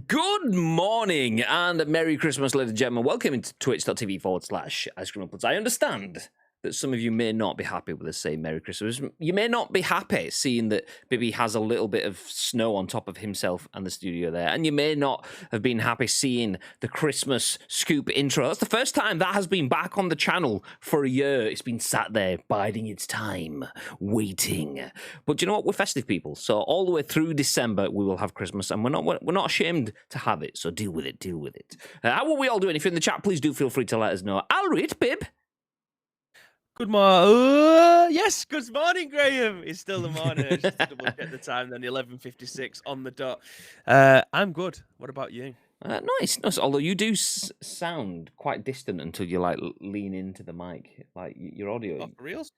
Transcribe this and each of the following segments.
Good morning and Merry Christmas, ladies and gentlemen. Welcome to twitch.tv/Ice Cream Uploads. I understand that some of you may not be happy with us saying Merry Christmas. You may not be happy seeing that Bibby has a little bit of snow on top of himself and the studio there. And you may not have been happy seeing the Christmas scoop intro. That's the first time that has been back on the channel for a year. It's been sat there biding its time, waiting. But you know what? We're festive people. So all the way through December, we will have Christmas. And we're not ashamed to have it. So deal with it, deal with it. How are we all doing? If you're in the chat, please do feel free to let us know. I'll read, Bib. Good morning. Yes, good morning, Graham. It's still the morning. I just double check the time. Then 11:56 on the dot. I'm good. What about you? Nice. Although you do sound quite distant until you like lean into the mic, like your audio. Oh, for reals?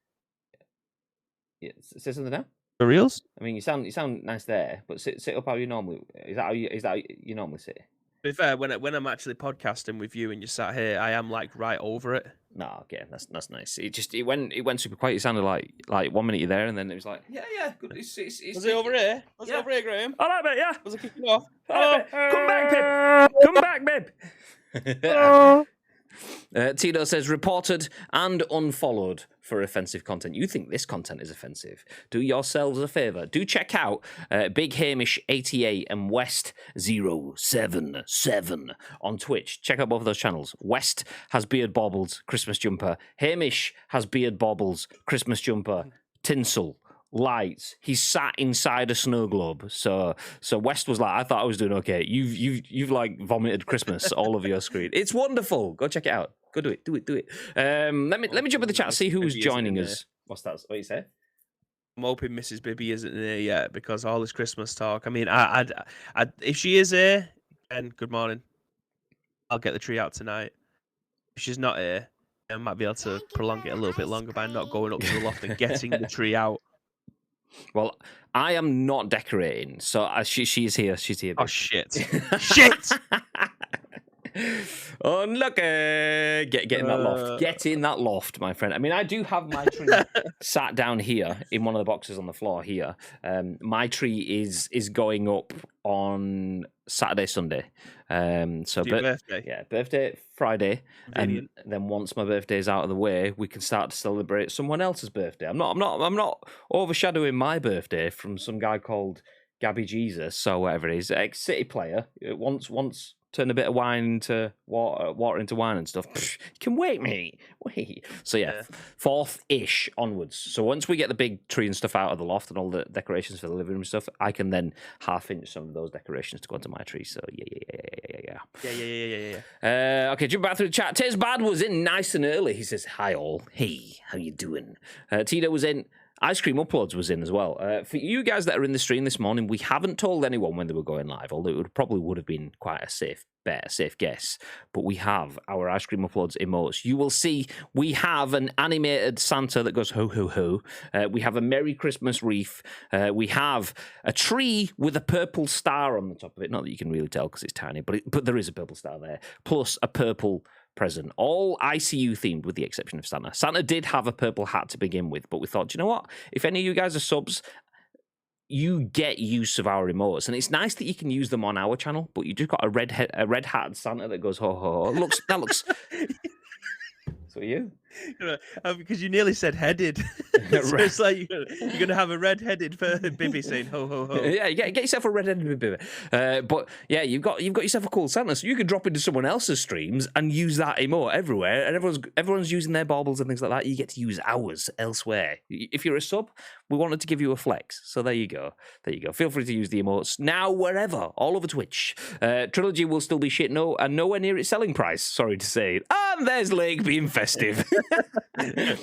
Yeah, say something now. For reals? I mean, you sound nice there, but sit up how you normally. Is that how you normally sit? To be fair, when I'm actually podcasting with you and you sat here, I am like right over it. No, okay, that's nice. It went super quiet. It sounded like 1 minute you're there, and then it was like, yeah, good. It's was it over here? Was it over here, Graham? All right, mate. Yeah. Was it kicking off? Oh, come back, Pip. Come back, Pip. Tito says, reported and unfollowed for offensive content. You think this content is offensive? Do yourselves a favour. Do check out Big Hamish 88 and West 077 on Twitch. Check out both of those channels. West has Beard Baubles Christmas jumper. Hamish has Beard Baubles Christmas jumper. Tinsel. Lights. He's sat inside a snow globe. So West was like, I thought I was doing okay. You've like vomited Christmas all over your screen. It's wonderful. Go check it out. Go do it. Let me jump in the chat. See who's joining us. What's that? What you say? I'm hoping Mrs. Bibby isn't there yet because all this Christmas talk. I mean, I if she is here, and good morning, I'll get the tree out tonight. If she's not here, I might be able to prolong it a little bit longer by not going up to the loft and getting the tree out. Well, I am not decorating, so she's here. She's here. Oh shit! Shit! Unlucky. Get in that loft. Get in that loft, my friend. I mean, I do have my tree sat down here in one of the boxes on the floor here. My tree is going up on Saturday, Sunday. So birthday? Yeah, birthday Friday, and then once my birthday is out of the way, we can start to celebrate someone else's birthday. I'm not overshadowing my birthday from some guy called Gabby Jesus or whatever it is, ex-City player. Once turn a bit of wine into water into wine and stuff. Psh, you can wait, mate. Wait. So yeah, 4th-ish onwards. So once we get the big tree and stuff out of the loft and all the decorations for the living room and stuff, I can then half-inch some of those decorations to go onto my tree. So yeah. Okay, jump back through the chat. Tiz Bad was in nice and early. He says, hi all. Hey, how you doing? Tito was in. Ice Cream Uploads was in as well. For you guys that are in the stream this morning, we haven't told anyone when they were going live, although it probably would have been quite a safe bet, a safe guess. But we have our Ice Cream Uploads emotes. You will see we have an animated Santa that goes ho, ho, ho. We have a Merry Christmas wreath. We have a tree with a purple star on the top of it. Not that you can really tell because it's tiny, but there is a purple star there. Plus a purple present, all ICU themed with the exception of Santa. Santa did have a purple hat to begin with, but we thought, you know what? If any of you guys are subs, you get use of our emotes, and it's nice that you can use them on our channel. But you just got a red hat Santa that goes ho ho ho. That looks. So you? Because you nearly said headed. So it's like you're going to have a red-headed Bibby saying ho ho ho. Yeah, get yourself a red-headed Bibby. But yeah, you've got yourself a cool Santa, so you can drop into someone else's streams and use that emote everywhere, and everyone's using their baubles and things like that. You get to use ours elsewhere. If you're a sub, we wanted to give you a flex, so there you go. Feel free to use the emotes now wherever, all over Twitch. Trilogy will still be shit, and nowhere near its selling price. Sorry to say. And there's Lake being festive.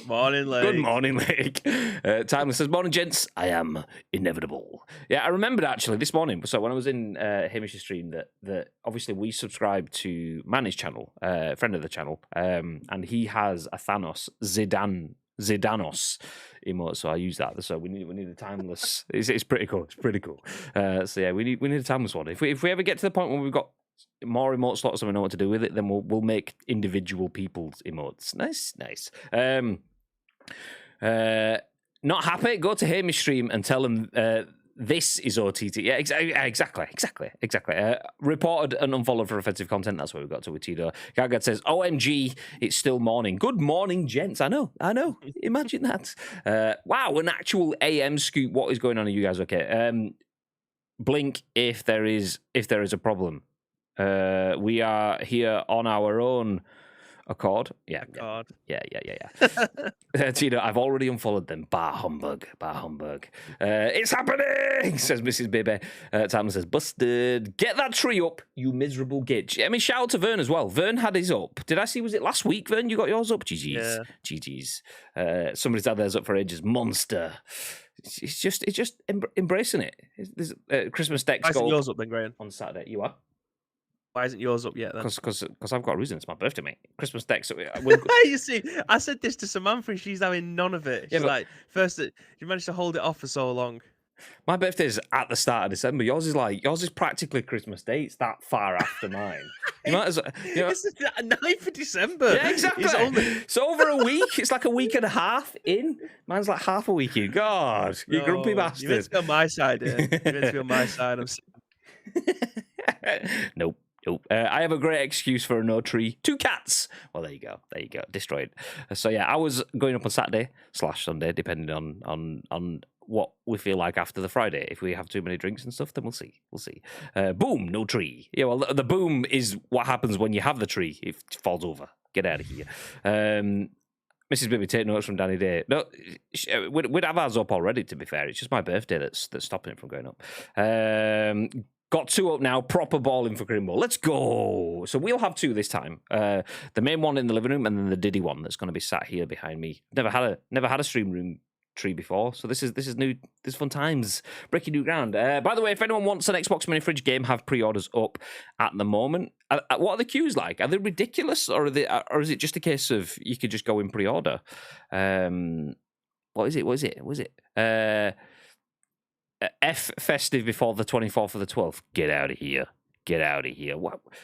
Morning, Lake. Good morning, Lake. Timeless says, morning, gents. I am inevitable. Yeah, I remembered actually this morning. So when I was in Hamish's stream, that obviously we subscribe to Manny's channel, friend of the channel, and he has a Thanos Zidanos emote, so I use that. So we need a timeless. It's pretty cool. So yeah, we need a timeless one. If we ever get to the point where we've got more emote slots and we know what to do with it, then we'll make individual people's emotes. Nice. Not happy? Go to Hamish stream and tell him this is OTT. Yeah, exactly. Reported and unfollowed for offensive content. That's what we've got to with Tito. Gaga says, OMG, it's still morning. Good morning, gents. I know. Imagine that. Wow, an actual AM scoop. What is going on? Are you guys okay? Blink if there is a problem. We are here on our own accord. Yeah. Tino, I've already unfollowed them. Bar humbug. It's happening, says Mrs. Bibby. Tamlin says, busted. Get that tree up, you miserable gitch. I mean, shout out to Vern as well. Vern had his up. Did I see, was it last week, Vern? You got yours up? GG's. Somebody's had theirs up for ages. Monster. It's just embracing it. There's Christmas decks. Why isn't yours up then, Graham? On Saturday. You are? Why isn't yours up yet then? Because I've got a reason. It's my birthday, mate. Christmas decks. You see, I said this to Samantha and she's having none of it. She's like, first, you managed to hold it off for so long. My birthday's at the start of December. Yours is practically Christmas Day. It's that far after mine. You might as well, It's the 9th of December. Yeah, exactly. It's over a week. It's like a week and a half in. Mine's like half a week in. God, you grumpy bastard. You're meant to be on my side, You're meant to be on my side. Nope. I have a great excuse for a no tree. 2 cats. Well, there you go. Destroyed. So yeah, I was going up on Saturday/Sunday, depending on what we feel like after the Friday. If we have too many drinks and stuff, then we'll see. Boom, no tree. Yeah, well, the boom is what happens when you have the tree. It falls over. Get out of here. Mrs. Bibby, take notes from Danny Day. No, we'd have ours up already, to be fair. It's just my birthday that's stopping it from going up. Got 2 up now, proper balling for Grimble. Let's go. So we'll have 2 this time. The main one in the living room and then the Diddy one that's going to be sat here behind me. Never had a stream room tree before, so this is new. This fun times, breaking new ground. By the way, if anyone wants an Xbox mini fridge game, have pre-orders up at the moment. What are the queues like? Are they ridiculous, or is it just a case of you could just go in pre-order? What is it? F festive before the 24th of the 12th. Get out of here.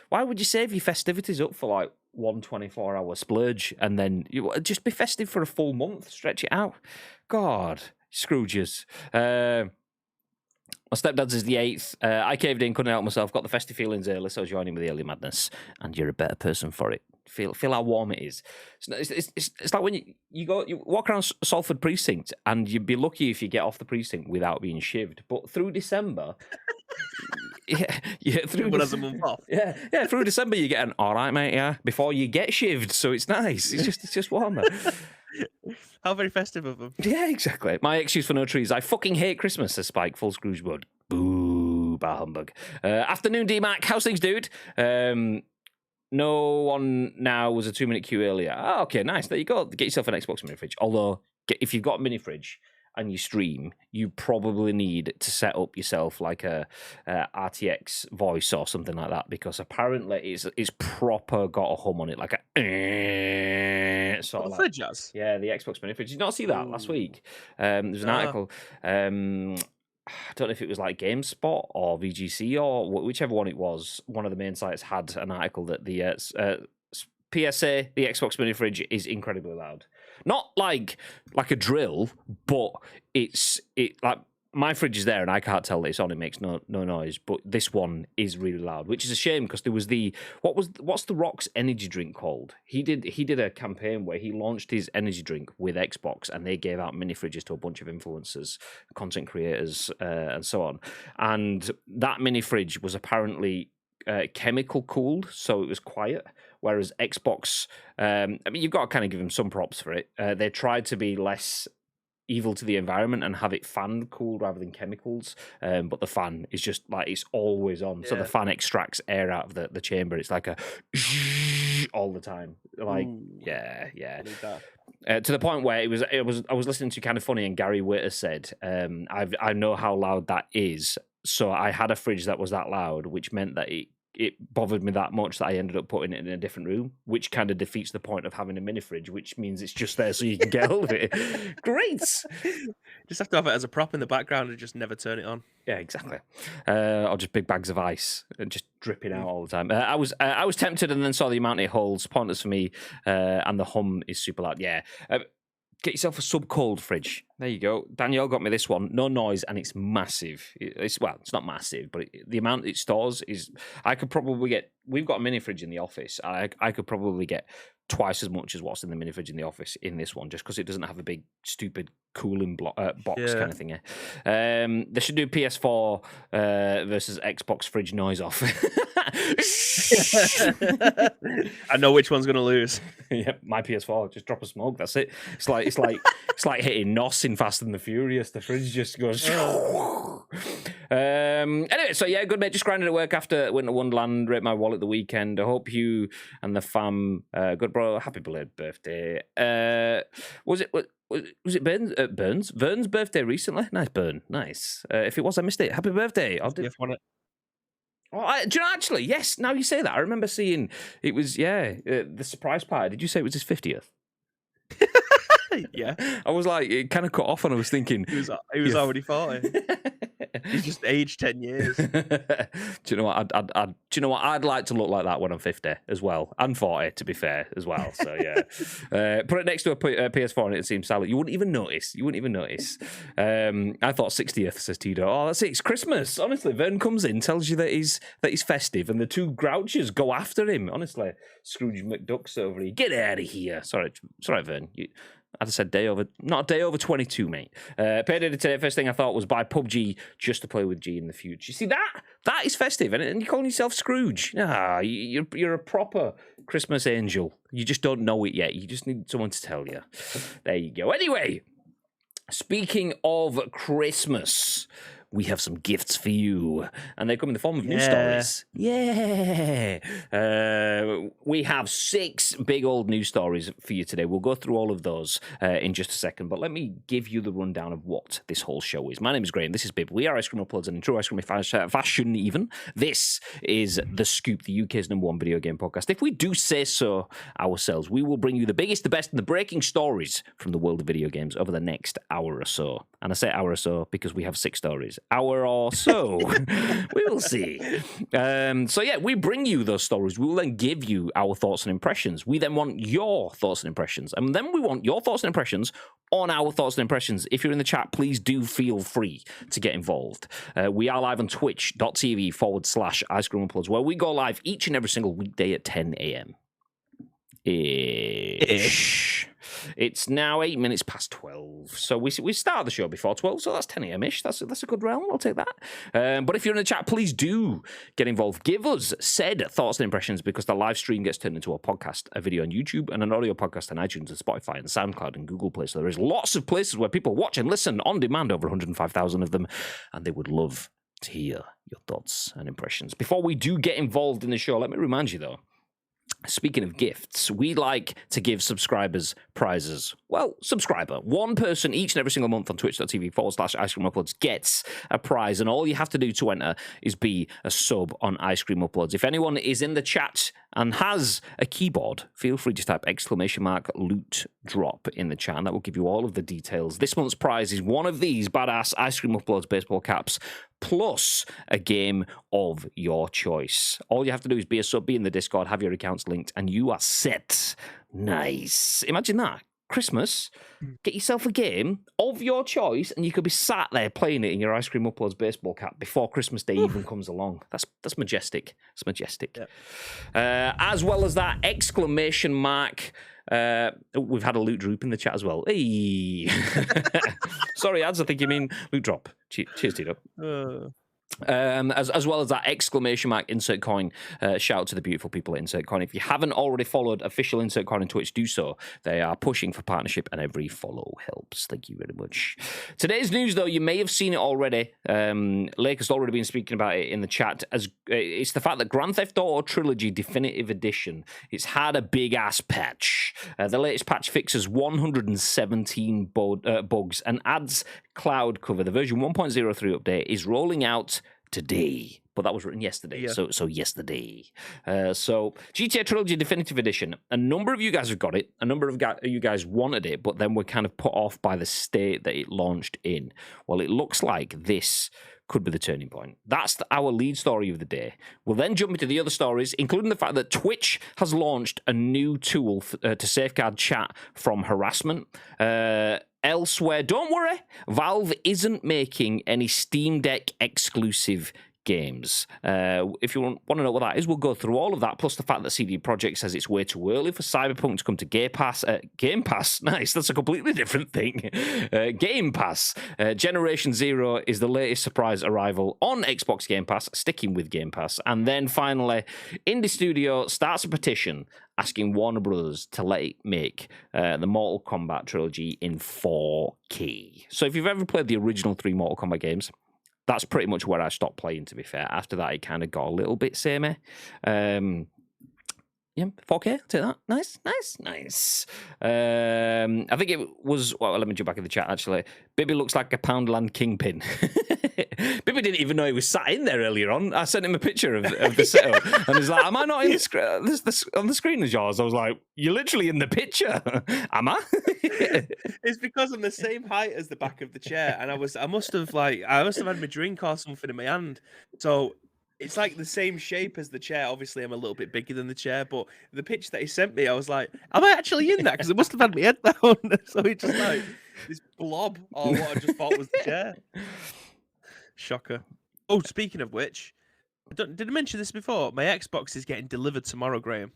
Why would you save your festivities up for like 124-hour splurge and then you just be festive for a full month? Stretch it out. God, Scrooges. My stepdad's is the 8th. I caved in, couldn't help myself. Got the festive feelings early, so I was joining with the early madness. And you're a better person for it. Feel how warm it is. It's like when you walk around Salford Precinct and you'd be lucky if you get off the precinct without being shivved. But through December, through December you get an all right, mate, yeah, before you get shivved. So it's nice. It's just warmer. How very festive of them. Yeah, exactly. My excuse for no trees. I fucking hate Christmas, says Spike. Full Scrooge Bud. Boo, bar humbug. Afternoon, D-Mac. How's things, dude? No one now was a 2-minute queue earlier. Oh, okay, nice. There you go. Get yourself an Xbox mini fridge. Although, if you've got a mini fridge and you stream, you probably need to set up yourself like a RTX voice or something like that, because apparently it's proper got a hum on it, like a sort of fridge has. Yeah, the Xbox mini fridge. Did you not see that last week? There's an article. I don't know if it was like GameSpot or VGC or whichever one it was. One of the main sites had an article that the PSA, the Xbox mini fridge, is incredibly loud. Not like a drill, but it's like my fridge is there and I can't tell that it's on. It makes no noise, but this one is really loud, which is a shame because there was what's the Rock's energy drink called? He did a campaign where he launched his energy drink with Xbox, and they gave out mini fridges to a bunch of influencers, content creators, and so on. And that mini fridge was apparently chemical cooled, so it was quiet. Whereas Xbox, I mean, you've got to kind of give them some props for it. They tried to be less evil to the environment and have it fan cooled rather than chemicals, but the fan is just like it's always on, so the fan extracts air out of the chamber. It's like a all the time, like to the point where I was listening to Kind of Funny, and Gary Witter said, I know how loud that is, so I had a fridge that was that loud, which meant that it bothered me that much that I ended up putting it in a different room, which kind of defeats the point of having a mini fridge, which means it's just there so you can get hold of it. Great. Just have to have it as a prop in the background and just never turn it on. Yeah, exactly. Or just big bags of ice and just dripping out all the time. I was tempted and then saw the amount it holds. Pointless for me. And the hum is super loud. Yeah. get yourself a sub-cold fridge. There you go. Danielle got me this one. No noise, and it's massive. It's not massive, but the amount it stores is... I could probably get... We've got a mini fridge in the office. I could probably get twice as much as what's in the mini fridge in the office in this one, just because it doesn't have a big, stupid cooling box kind of thing. They should do PS4 versus Xbox fridge noise off. I know which one's going to lose. Yeah, my PS4, just drop a smoke. That's it. It's like hitting NOS in Fast and the Furious. The fridge just goes. Anyway, so yeah, good mate. Just grinding at work after Winter Wonderland. Rate my wallet the weekend. I hope you and the fam. Good bro. Happy belated birthday. Was it Vern's birthday recently? Nice, Bern. Nice. If it was, I missed it. Happy birthday. Do you know, actually, yes. Now you say that, I remember seeing it was the surprise party. Did you say it was his 50th? Yeah. I was like, it kind of cut off, and I was thinking he was already 40. He's just aged 10 years. Do you know what? Do you know what? I'd like to look like that when I'm 50 as well, and 40 to be fair as well. So yeah, put it next to a PS4 and it seems silent. You wouldn't even notice. I thought 60th, says Tito. Oh, that's it. It's Christmas. Honestly, Vern comes in, tells you that he's festive, and the two grouches go after him. Honestly, Scrooge McDuck's over here. Get out of here. Sorry, Vern. I'd have said not a day over 22, mate. Payday today, first thing I thought was buy PUBG just to play with G in the future. You see, that is festive, and you're calling yourself Scrooge. You're a proper Christmas angel. You just don't know it yet. You just need someone to tell you. There you go. Anyway, speaking of Christmas, we have some gifts for you, and they come in the form of news stories. Yeah. We have 6 big old news stories for you today. We'll go through all of those in just a second, but let me give you the rundown of what this whole show is. My name is Graham. This is Bib. We are Ice Cream Uploads, and in true Ice Cream fashion even, this is The Scoop, the UK's #1 video game podcast. If we do say so ourselves, we will bring you the biggest, the best, and the breaking stories from the world of video games over the next hour or so. And I say hour or so because we have 6 stories. Hour or so. We will see. So yeah, we bring you those stories. We will then give you our thoughts and impressions. We then want your thoughts and impressions. And then we want your thoughts and impressions on our thoughts and impressions. If you're in the chat, please do feel free to get involved. We are live on twitch.tv/Ice Cream Uploads, where we go live each and every single weekday at 10 a.m. Ish. It's now 8 minutes past 12. So we start the show before 12, so that's 10 a.m.-ish. That's a good realm. I'll take that. But if you're in the chat, please do get involved. Give us said thoughts and impressions, because the live stream gets turned into a podcast, a video on YouTube, and an audio podcast on iTunes and Spotify and SoundCloud and Google Play. So there is lots of places where people watch and listen on demand, over 105,000 of them, and they would love to hear your thoughts and impressions. Before we do get involved in the show, let me remind you, though, speaking of gifts, we like to give subscribers prizes. Well, subscriber. One person each and every single month on twitch.tv/Ice Cream Uploads gets a prize, and all you have to do to enter is be a sub on Ice Cream Uploads. If anyone is in the chat and has a keyboard, feel free to type !loot drop in the chat, and that will give you all of the details. This month's prize is one of these badass Ice Cream Uploads baseball caps, plus a game of your choice. All you have to do is be a sub, be in the Discord, have your accounts linked, and you are set. Nice. Imagine that. Christmas, get yourself a game of your choice, and you could be sat there playing it in your Ice Cream Uploads baseball cap before Christmas Day even comes along. That's majestic. It's majestic. Yeah. As well as that, ! We've had a loot droop in the chat as well. Hey. Sorry, ads. I think you mean loot drop. Cheers, Tito. As well as that ! Insert coin. Shout out to the beautiful people at Insert Coin. If you haven't already followed official Insert Coin on Twitch, do so. They are pushing for partnership, and every follow helps. Thank you very much. Today's news, though, you may have seen it already. Lake has already been speaking about it in the chat. As it's the fact that Grand Theft Auto Trilogy Definitive Edition, it's had a big ass patch. The latest patch fixes 117 bugs and adds cloud cover. The version 1.03 update is rolling out today, but that was written yesterday. Yeah. So yesterday. So GTA Trilogy Definitive Edition. A number of you guys have got it. A number of you guys wanted it, but then were kind of put off by the state that it launched in. Well, it looks like this could be the turning point. That's our lead story of the day. We'll then jump into the other stories, including the fact that Twitch has launched a new tool to safeguard chat from harassment. Elsewhere, don't worry, Valve isn't making any Steam Deck exclusive games. If you want to know what that is, we'll go through all of that, plus the fact that CD Projekt says it's way too early for Cyberpunk to come to Game Pass. Game Pass? Nice, that's a completely different thing. Game Pass. Generation Zero is the latest surprise arrival on Xbox Game Pass, sticking with Game Pass. And then finally, Indie Studio starts a petition asking Warner Bros. To let it make the Mortal Kombat Trilogy in 4K. So if you've ever played the original 3 Mortal Kombat games, that's pretty much where I stopped playing, to be fair. After that, it kind of got a little bit samey. Yeah, 4K, take that. Nice. I think it was, well, let me jump back in the chat, actually. Bibby looks like a Poundland kingpin. Bibby didn't even know he was sat in there earlier on. I sent him a picture of the setup, and he's like, am I not in on the screen as yours? I was like, you're literally in the picture. Am I? It's because I'm the same height as the back of the chair, and I must have had my drink or something in my hand. So it's like the same shape as the chair. Obviously, I'm a little bit bigger than the chair, but the picture that he sent me, I was like, am I actually in that? Because I must have had my head down. So it's just like this blob or what I just thought was the chair. Shocker. Oh, speaking of which, did I mention this before? My Xbox is getting delivered tomorrow, Graham.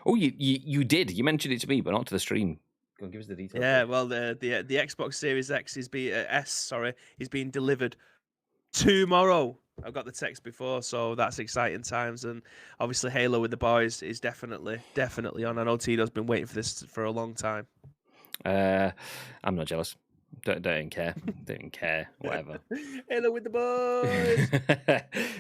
You did. You mentioned it to me, but not to the stream. Go on, give us the details. Yeah, well, the Xbox Series X is being delivered tomorrow. I've got the text before, so that's exciting times. And obviously, Halo with the boys is definitely on. I know Tito's been waiting for this for a long time. I'm not jealous. Don't care. Don't care. Whatever. Halo with the boys.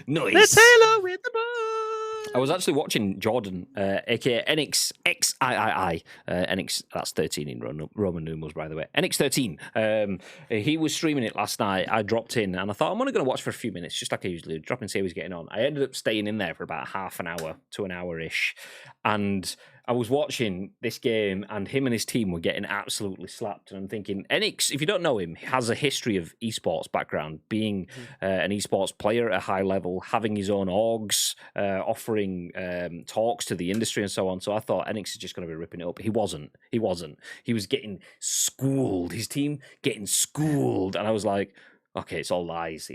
Nice. Let's Halo with the boys. I was actually watching Jordan, aka NX XIII. NX, that's 13 in Roman numerals, by the way. NX13. He was streaming it last night. I dropped in and I thought I'm only going to watch for a few minutes, just like I usually do. Drop in, see how he's getting on. I ended up staying in there for about half an hour to an hour-ish. And I was watching this game, and him and his team were getting absolutely slapped. And I'm thinking, Enix, if you don't know him, has a history of esports background, being an esports player at a high level, having his own orgs, offering talks to the industry and so on. So I thought Enix is just going to be ripping it up. He wasn't. He was getting schooled. His team getting schooled. And I was like, okay, it's all lies.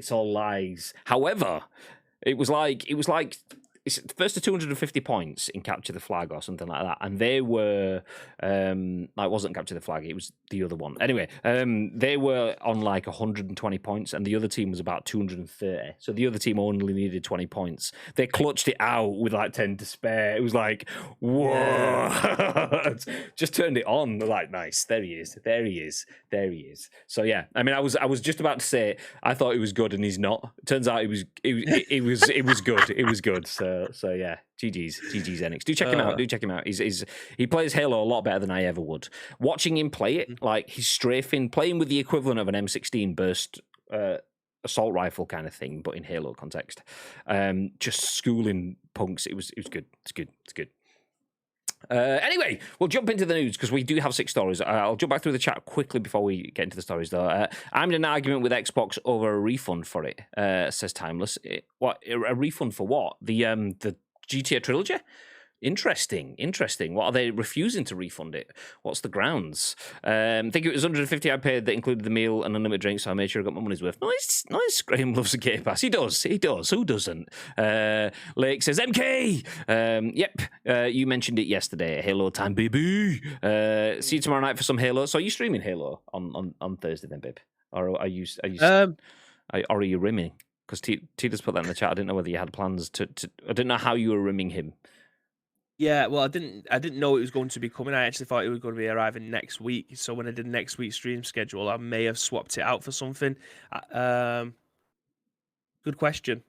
However, it was like it's first to 250 points in Capture the Flag or something like that, and they were it wasn't Capture the Flag, it was the other one. Anyway, they were on like 120 points, and the other team was about 230. So the other team only needed 20 points. They clutched it out with like 10 to spare. It was like, whoa! Just turned it on. They're like, nice, there he is. So yeah, I mean, I was just about to say I thought he was good, and he's not. Turns out it was good. It was good. So yeah, GG's Enix. Do check him out. He plays Halo a lot better than I ever would. Watching him play it, like he's strafing, playing with the equivalent of an M16 burst assault rifle kind of thing, but in Halo context. Just schooling punks. It was good. It's good. Anyway, we'll jump into the news because we do have 6 stories. I'll jump back through the chat quickly before we get into the stories, though. I'm in an argument with Xbox over a refund for it, says Timeless. What, a refund for what? The GTA Trilogy? Interesting. What are they refusing to refund it? What's the grounds? I think it was 150 I paid that included the meal and unlimited drinks, so I made sure I got my money's worth. Nice. Graham loves a Game Pass. He does. Who doesn't? Lake says, MK! Yep, you mentioned it yesterday. Halo time, baby. See you tomorrow night for some Halo. So are you streaming Halo on Thursday then, babe? Or are you rimming? Because Tita's put that in the chat. I didn't know whether you had plans to I didn't know how you were rimming him. Yeah, well, I didn't know it was going to be coming. I actually thought it was going to be arriving next week. So when I did next week's stream schedule, I may have swapped it out for something. Good question.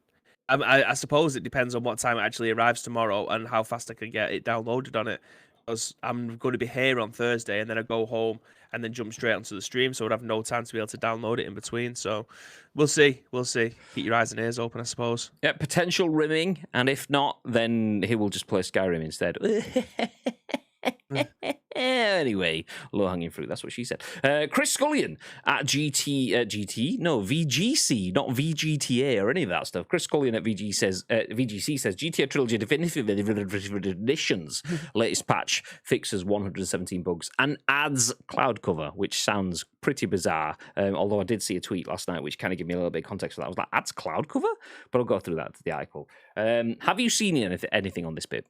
I suppose it depends on what time it actually arrives tomorrow and how fast I can get it downloaded on it. Because I'm going to be here on Thursday, and then I go home and then jump straight onto the stream, so I'd have no time to be able to download it in between. So we'll see. Keep your eyes and ears open, I suppose. Yeah, potential rimming, and if not, then he will just play Skyrim instead. Anyway, low-hanging fruit, that's what she said. Chris Scullion at VGC, not VGTA or any of that stuff. Chris Scullion at VGC says GTA Trilogy Definitive Edition's latest patch fixes 117 bugs and adds cloud cover, which sounds pretty bizarre. Although I did see a tweet last night which kind of gave me a little bit of context for that. I was like, adds cloud cover? But I'll go through that to the article. Have you seen anything on this bit?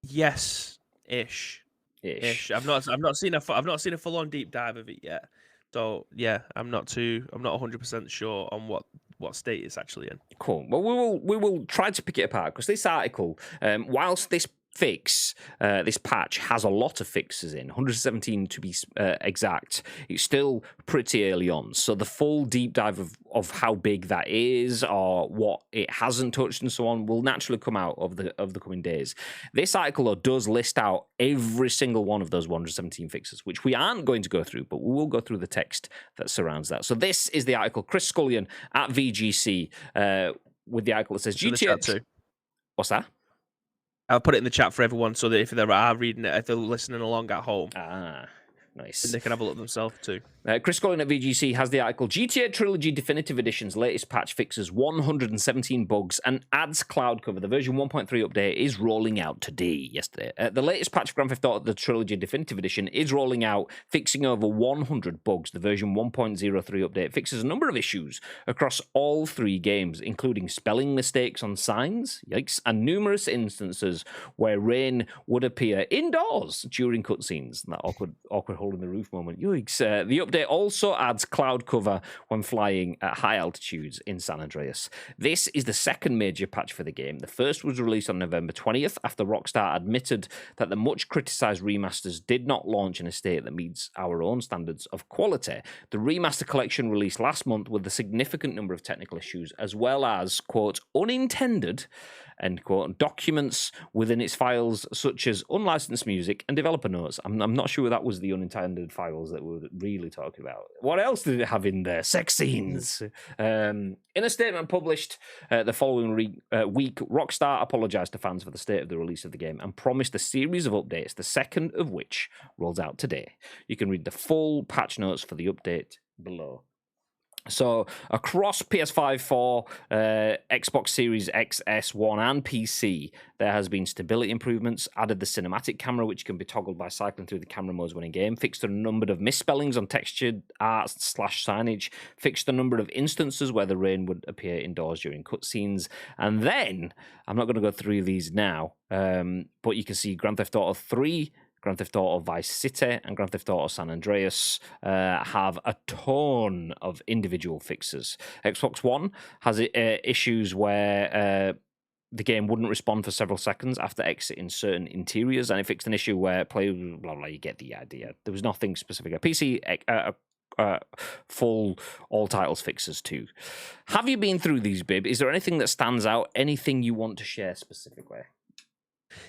Yes, ish. I've not seen a full on deep dive of it yet. So yeah, I'm not 100% sure on what state it's actually in. Cool. Well, we will try to pick it apart because this article, whilst this this patch has a lot of fixes in, 117 to be exact, it's still pretty early on. So the full deep dive of how big that is or what it hasn't touched and so on will naturally come out of the coming days. This article, though, does list out every single one of those 117 fixes, which we aren't going to go through, but we will go through the text that surrounds that. So this is the article, Chris Scullion at VGC, with the article that says GTA... What's that? I'll put it in the chat for everyone so that if they are reading it, if they're listening along at home. Nice. They can have a look themselves too. Chris Scullion at VGC has the article, GTA Trilogy Definitive Edition's latest patch fixes 117 bugs and adds cloud cover. The version 1.3 update is rolling out yesterday. The latest patch for Grand Theft Auto, the Trilogy Definitive Edition, is rolling out, fixing over 100 bugs. The version 1.03 update fixes a number of issues across all three games, including spelling mistakes on signs, yikes, and numerous instances where rain would appear indoors during cutscenes. That awkward hole in the roof moment. Yikes. The update also adds cloud cover when flying at high altitudes in San Andreas. This is the second major patch for the game. The first was released on November 20th after Rockstar admitted that the much criticised remasters did not launch in a state that meets our own standards of quality. The remaster collection released last month with a significant number of technical issues, as well as, quote, unintended, end quote, documents within its files such as unlicensed music and developer notes. I'm not sure that was the unintended files that we're really talking about. What else did it have in there? Sex scenes. In a statement published the following week, Rockstar apologised to fans for the state of the release of the game and promised a series of updates, the second of which rolls out today. You can read the full patch notes for the update below. So across PS5, 4, Xbox Series X, S1, and PC, there has been stability improvements, added the cinematic camera, which can be toggled by cycling through the camera modes when in game, fixed a number of misspellings on textured art / signage, fixed a number of instances where the rain would appear indoors during cutscenes, and then, I'm not going to go through these now, but you can see Grand Theft Auto 3, Grand Theft Auto Vice City and Grand Theft Auto San Andreas have a ton of individual fixes. Xbox One has issues where the game wouldn't respond for several seconds after exiting certain interiors, and it fixed an issue where players, blah, blah, you get the idea. There was nothing specific. A PC, full all titles fixes too. Have you been through these, Bib? Is there anything that stands out? Anything you want to share specifically?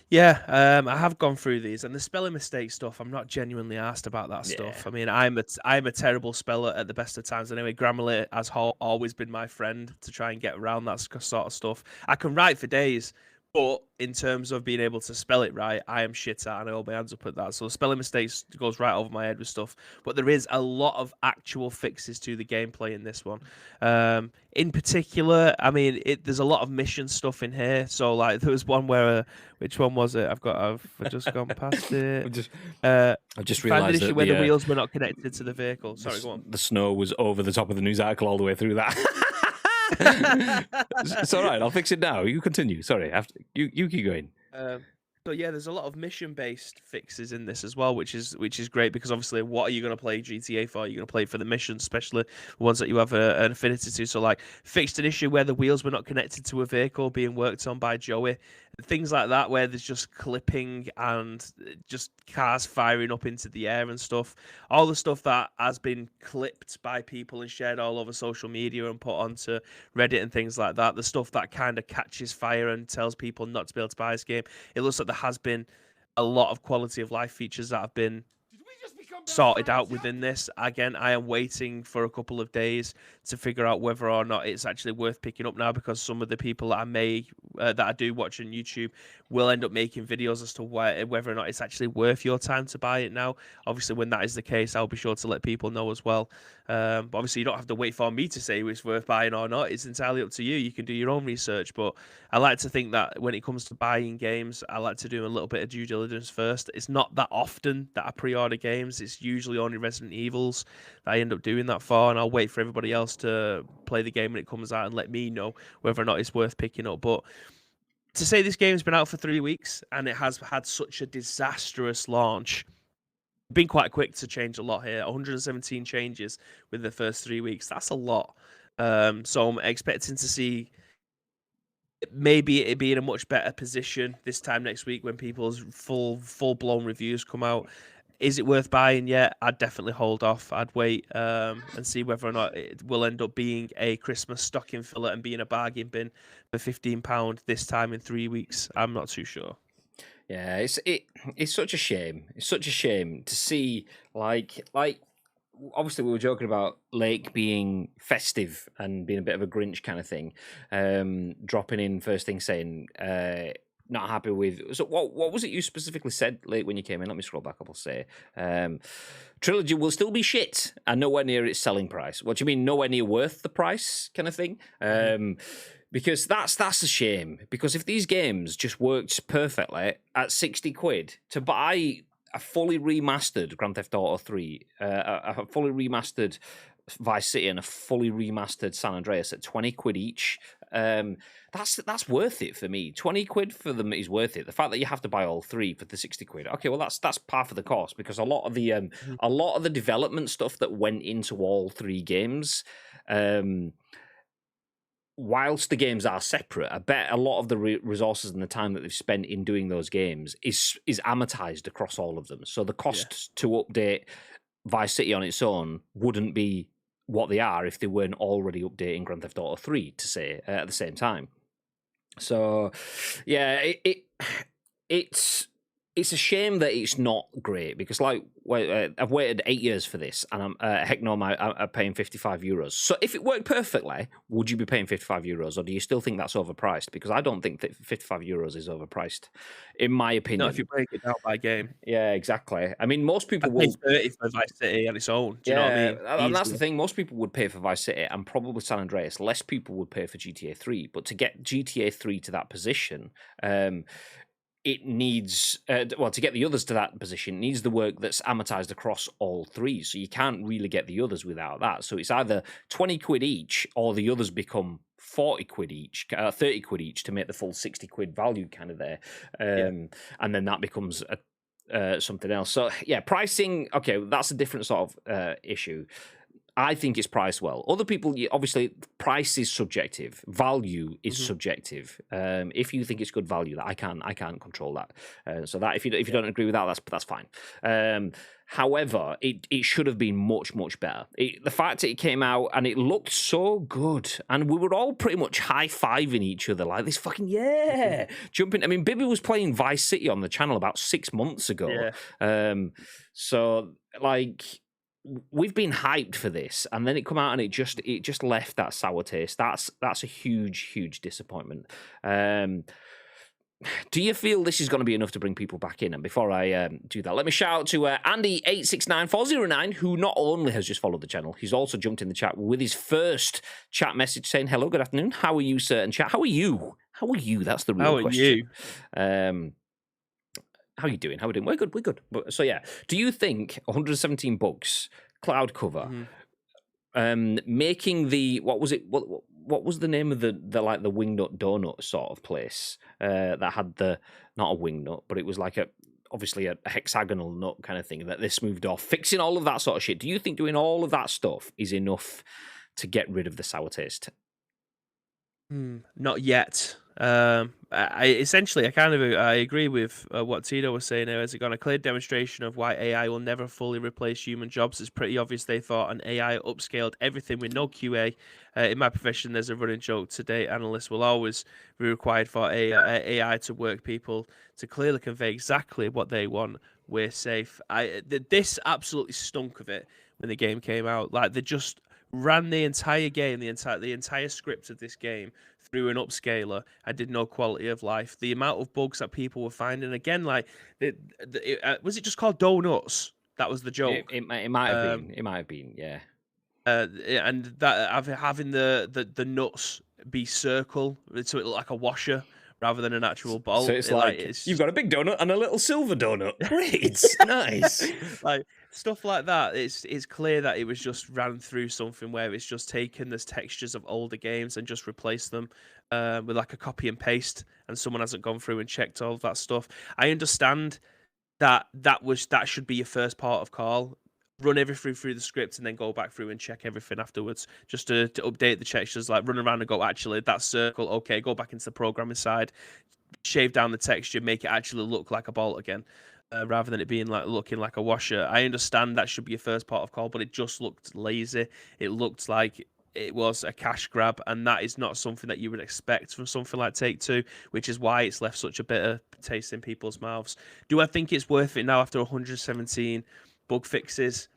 Yeah, I have gone through these, and the spelling mistake stuff, I'm not genuinely asked about that stuff. I mean, I'm a terrible speller at the best of times. Anyway, Grammarly has always been my friend to try and get around that sort of stuff. I can write for days, but in terms of being able to spell it right, I am shit at, and I hold my hands up at that. So spelling mistakes goes right over my head with stuff. But there is a lot of actual fixes to the gameplay in this one. In particular, I mean, there's a lot of mission stuff in here. So like, there was one where, which one was it? I've just gone past it. I've just realised that where the wheels were not connected to the vehicle. Sorry, go on. The snow was over the top of the news article all the way through that. It's all right. I'll fix it now. You continue. Sorry, you keep going. So yeah, there's a lot of mission-based fixes in this as well, which is great because obviously, what are you going to play GTA for? You're going to play for the missions, especially ones that you have an affinity to. So like, fixed an issue where the wheels were not connected to a vehicle being worked on by Joey. Things like that, where there's just clipping and just cars firing up into the air and stuff. All the stuff that has been clipped by people and shared all over social media and put onto Reddit and things like that. The stuff that kind of catches fire and tells people not to be able to buy this game. It looks like there has been a lot of quality of life features that have been sorted out within this. Again, I am waiting for a couple of days to figure out whether or not it's actually worth picking up now, because some of the people that I may that I do watch on YouTube will end up making videos as to whether or not it's actually worth your time to buy it now. Obviously, when that is the case, I'll be sure to let people know as well. But obviously, you don't have to wait for me to say it's worth buying or not. It's entirely up to you. You can do your own research. But I like to think that when it comes to buying games, I like to do a little bit of due diligence first. It's not that often that I pre-order games. It's usually only Resident Evils that I end up doing that for, and I'll wait for everybody else to play the game when it comes out and let me know whether or not it's worth picking up. But to say this game's been out for 3 weeks and it has had such a disastrous launch, been quite quick to change a lot here. 117 changes with the first 3 weeks. That's a lot. So I'm expecting to see maybe it be in a much better position this time next week when people's full blown reviews come out. Is it worth buying yet? I'd definitely hold off. I'd wait and see whether or not it will end up being a Christmas stocking filler and being a bargain bin for £15 this time in 3 weeks. I'm not too sure. Yeah, it's such a shame. It's such a shame to see like obviously we were joking about Lake being festive and being a bit of a Grinch kind of thing, dropping in first thing saying not happy with. So what was it you specifically said late when you came in? Let me scroll back up. I'll say Trilogy will still be shit and nowhere near its selling price. What do you mean nowhere near worth the price kind of thing? Because that's a shame. Because if these games just worked perfectly at 60 quid to buy a fully remastered Grand Theft Auto 3, a fully remastered Vice City and a fully remastered San Andreas at 20 quid each, that's worth it for me. 20 quid for them is worth it. The fact that you have to buy all three for the 60 quid, okay, well that's par for the course, because a lot of the development stuff that went into all three games, whilst the games are separate, I bet a lot of the resources and the time that they've spent in doing those games is amortized across all of them. So the cost to update Vice City on its own wouldn't be what they are if they weren't already updating Grand Theft Auto 3 to say at the same time. So yeah, it's a shame that it's not great, because I've waited 8 years for this, and I'm paying €55. So if it worked perfectly, would you be paying €55, or do you still think that's overpriced? Because I don't think that €55 is overpriced, in my opinion. Not if you break it down by game. Yeah, exactly. I mean, most people will pay 30 for Vice City on its own. Do you know what I mean? And that's the thing. Most people would pay for Vice City and probably San Andreas. Less people would pay for GTA 3. But to get GTA 3 to that position, it needs, to get the others to that position, it needs the work that's amortized across all three. So you can't really get the others without that. So it's either 20 quid each, or the others become 40 quid each, 30 quid each to make the full 60 quid value kind of there. And then that becomes something else. So yeah, pricing, okay, that's a different sort of issue. I think it's priced well. Other people, obviously, price is subjective. Value is subjective. If you think it's good value, that I can't control that. So that if you don't agree with that, that's fine. However, it should have been much better. The fact that it came out and it looked so good, and we were all pretty much high-fiving each other like this fucking jumping. I mean, Bibby was playing Vice City on the channel about 6 months ago. So like, we've been hyped for this, and then it come out and it just left that sour taste. That's a huge disappointment. Do you feel this is going to be enough to bring people back in? And before I do that, let me shout out to Andy869409, who not only has just followed the channel, he's also jumped in the chat with his first chat message saying, "Hello, good afternoon. How are you, sir?" And chat, how are you? That's the real question. How are you? How are you doing? We're good. So yeah, do you think 117 bucks, cloud cover, making the what was the name of the wingnut donut sort of place that had not a wingnut, but it was like obviously a hexagonal nut kind of thing that they smoothed off, fixing all of that sort of shit? Do you think doing all of that stuff is enough to get rid of the sour taste? Not yet. I agree with what Tito was saying there. Has it gone a clear demonstration of why AI will never fully replace human jobs? It's pretty obvious they thought an AI upscaled everything with no QA. In my profession, there's a running joke today. Analysts will always be required for AI to work people to clearly convey exactly what they want. We're safe. This absolutely stunk of it when the game came out. Like, they just ran the entire game, the entire script of this game through an upscaler. I did no quality of life. The amount of bugs that people were finding, again, like, was it just called donuts? That was the joke. It might have been. It might have been, yeah. And that having the nuts be circle, so it looked like a washer rather than an actual bolt. So it's like you've got a big donut and a little silver donut. Great, nice. Like stuff like that. It's clear that it was just ran through something where it's just taken the textures of older games and just replaced them with like a copy and paste, and someone hasn't gone through and checked all of that stuff. I understand that should be your first part of call. Run everything through the script and then go back through and check everything afterwards, just to update the textures. Like run around and go, actually, that circle, okay, go back into the programming side, shave down the texture, make it actually look like a bolt again, rather than it being like looking like a washer. I understand that should be your first part of call, but it just looked lazy. It looked like it was a cash grab, and that is not something that you would expect from something like Take-Two, which is why it's left such a bitter taste in people's mouths. Do I think it's worth it now after 117 bug fixes?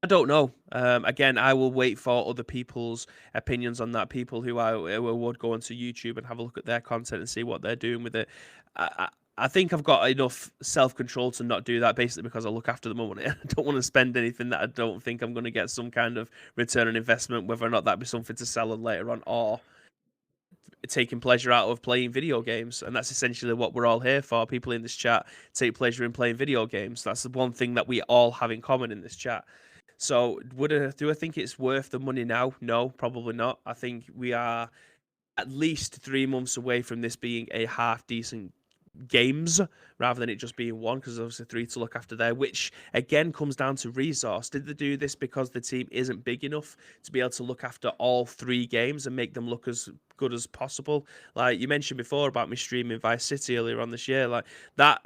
I don't know. Again, I will wait for other people's opinions on that. People who would go onto YouTube and have a look at their content and see what they're doing with it. I think I've got enough self-control to not do that, basically because I look after the money. I don't want to spend anything that I don't think I'm going to get some kind of return on investment, whether or not that be something to sell on later on, or taking pleasure out of playing video games. And that's essentially what we're all here for. People in this chat take pleasure in playing video games. That's the one thing that we all have in common in this chat. So do I think it's worth the money now? No, probably not. I think we are at least 3 months away from this being a half decent games rather than it just being one, because there's obviously 3 to look after there, which again comes down to resource. Did they do this because the team isn't big enough to be able to look after all 3 games and make them look as good as possible? Like you mentioned before about me streaming Vice City earlier on this year, like that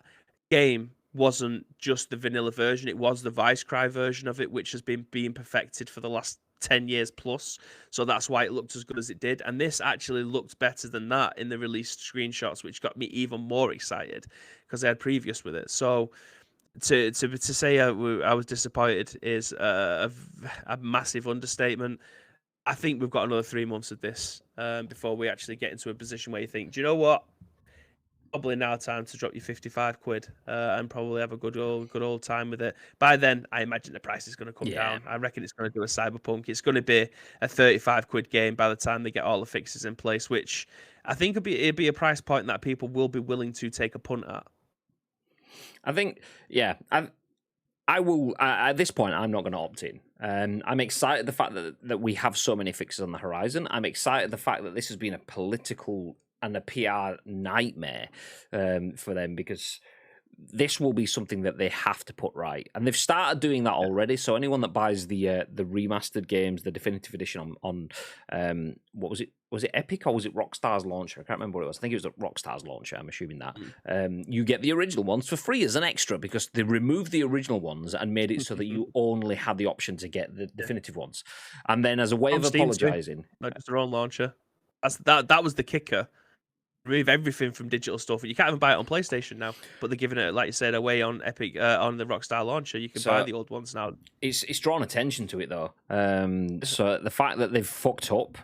game wasn't just the vanilla version, it was the Vice Cry version of it, which has been being perfected for the last 10 years plus. So that's why it looked as good as it did. And this actually looked better than that in the released screenshots, which got me even more excited because I had previous with it. So to say I was disappointed is a massive understatement. I think we've got another 3 months of this before we actually get into a position where you think, do you know what? Probably now time to drop you 55 quid and probably have a good old time with it. By then, I imagine the price is going to come down. I reckon it's going to do a Cyberpunk. It's going to be a 35 quid game by the time they get all the fixes in place, which I think it'd be a price point that people will be willing to take a punt at. I think, I will. At this point, I'm not going to opt in. I'm excited the fact that we have so many fixes on the horizon. I'm excited the fact that this has been a political and a PR nightmare for them, because this will be something that they have to put right, and they've started doing that already. So anyone that buys the remastered games, the definitive edition on what was it? Was it Epic or was it Rockstar's launcher? I can't remember what it was. I think it was Rockstar's launcher. I'm assuming that you get the original ones for free as an extra, because they removed the original ones and made it so that you only had the option to get the definitive ones. And then as a way of apologizing, not just their own launcher. That was the kicker. Remove everything from digital stuff. You can't even buy it on PlayStation now, but they're giving it, like you said, away on Epic on the Rockstar launcher. You can buy the old ones now. It's drawn attention to it though. So the fact that they've fucked up,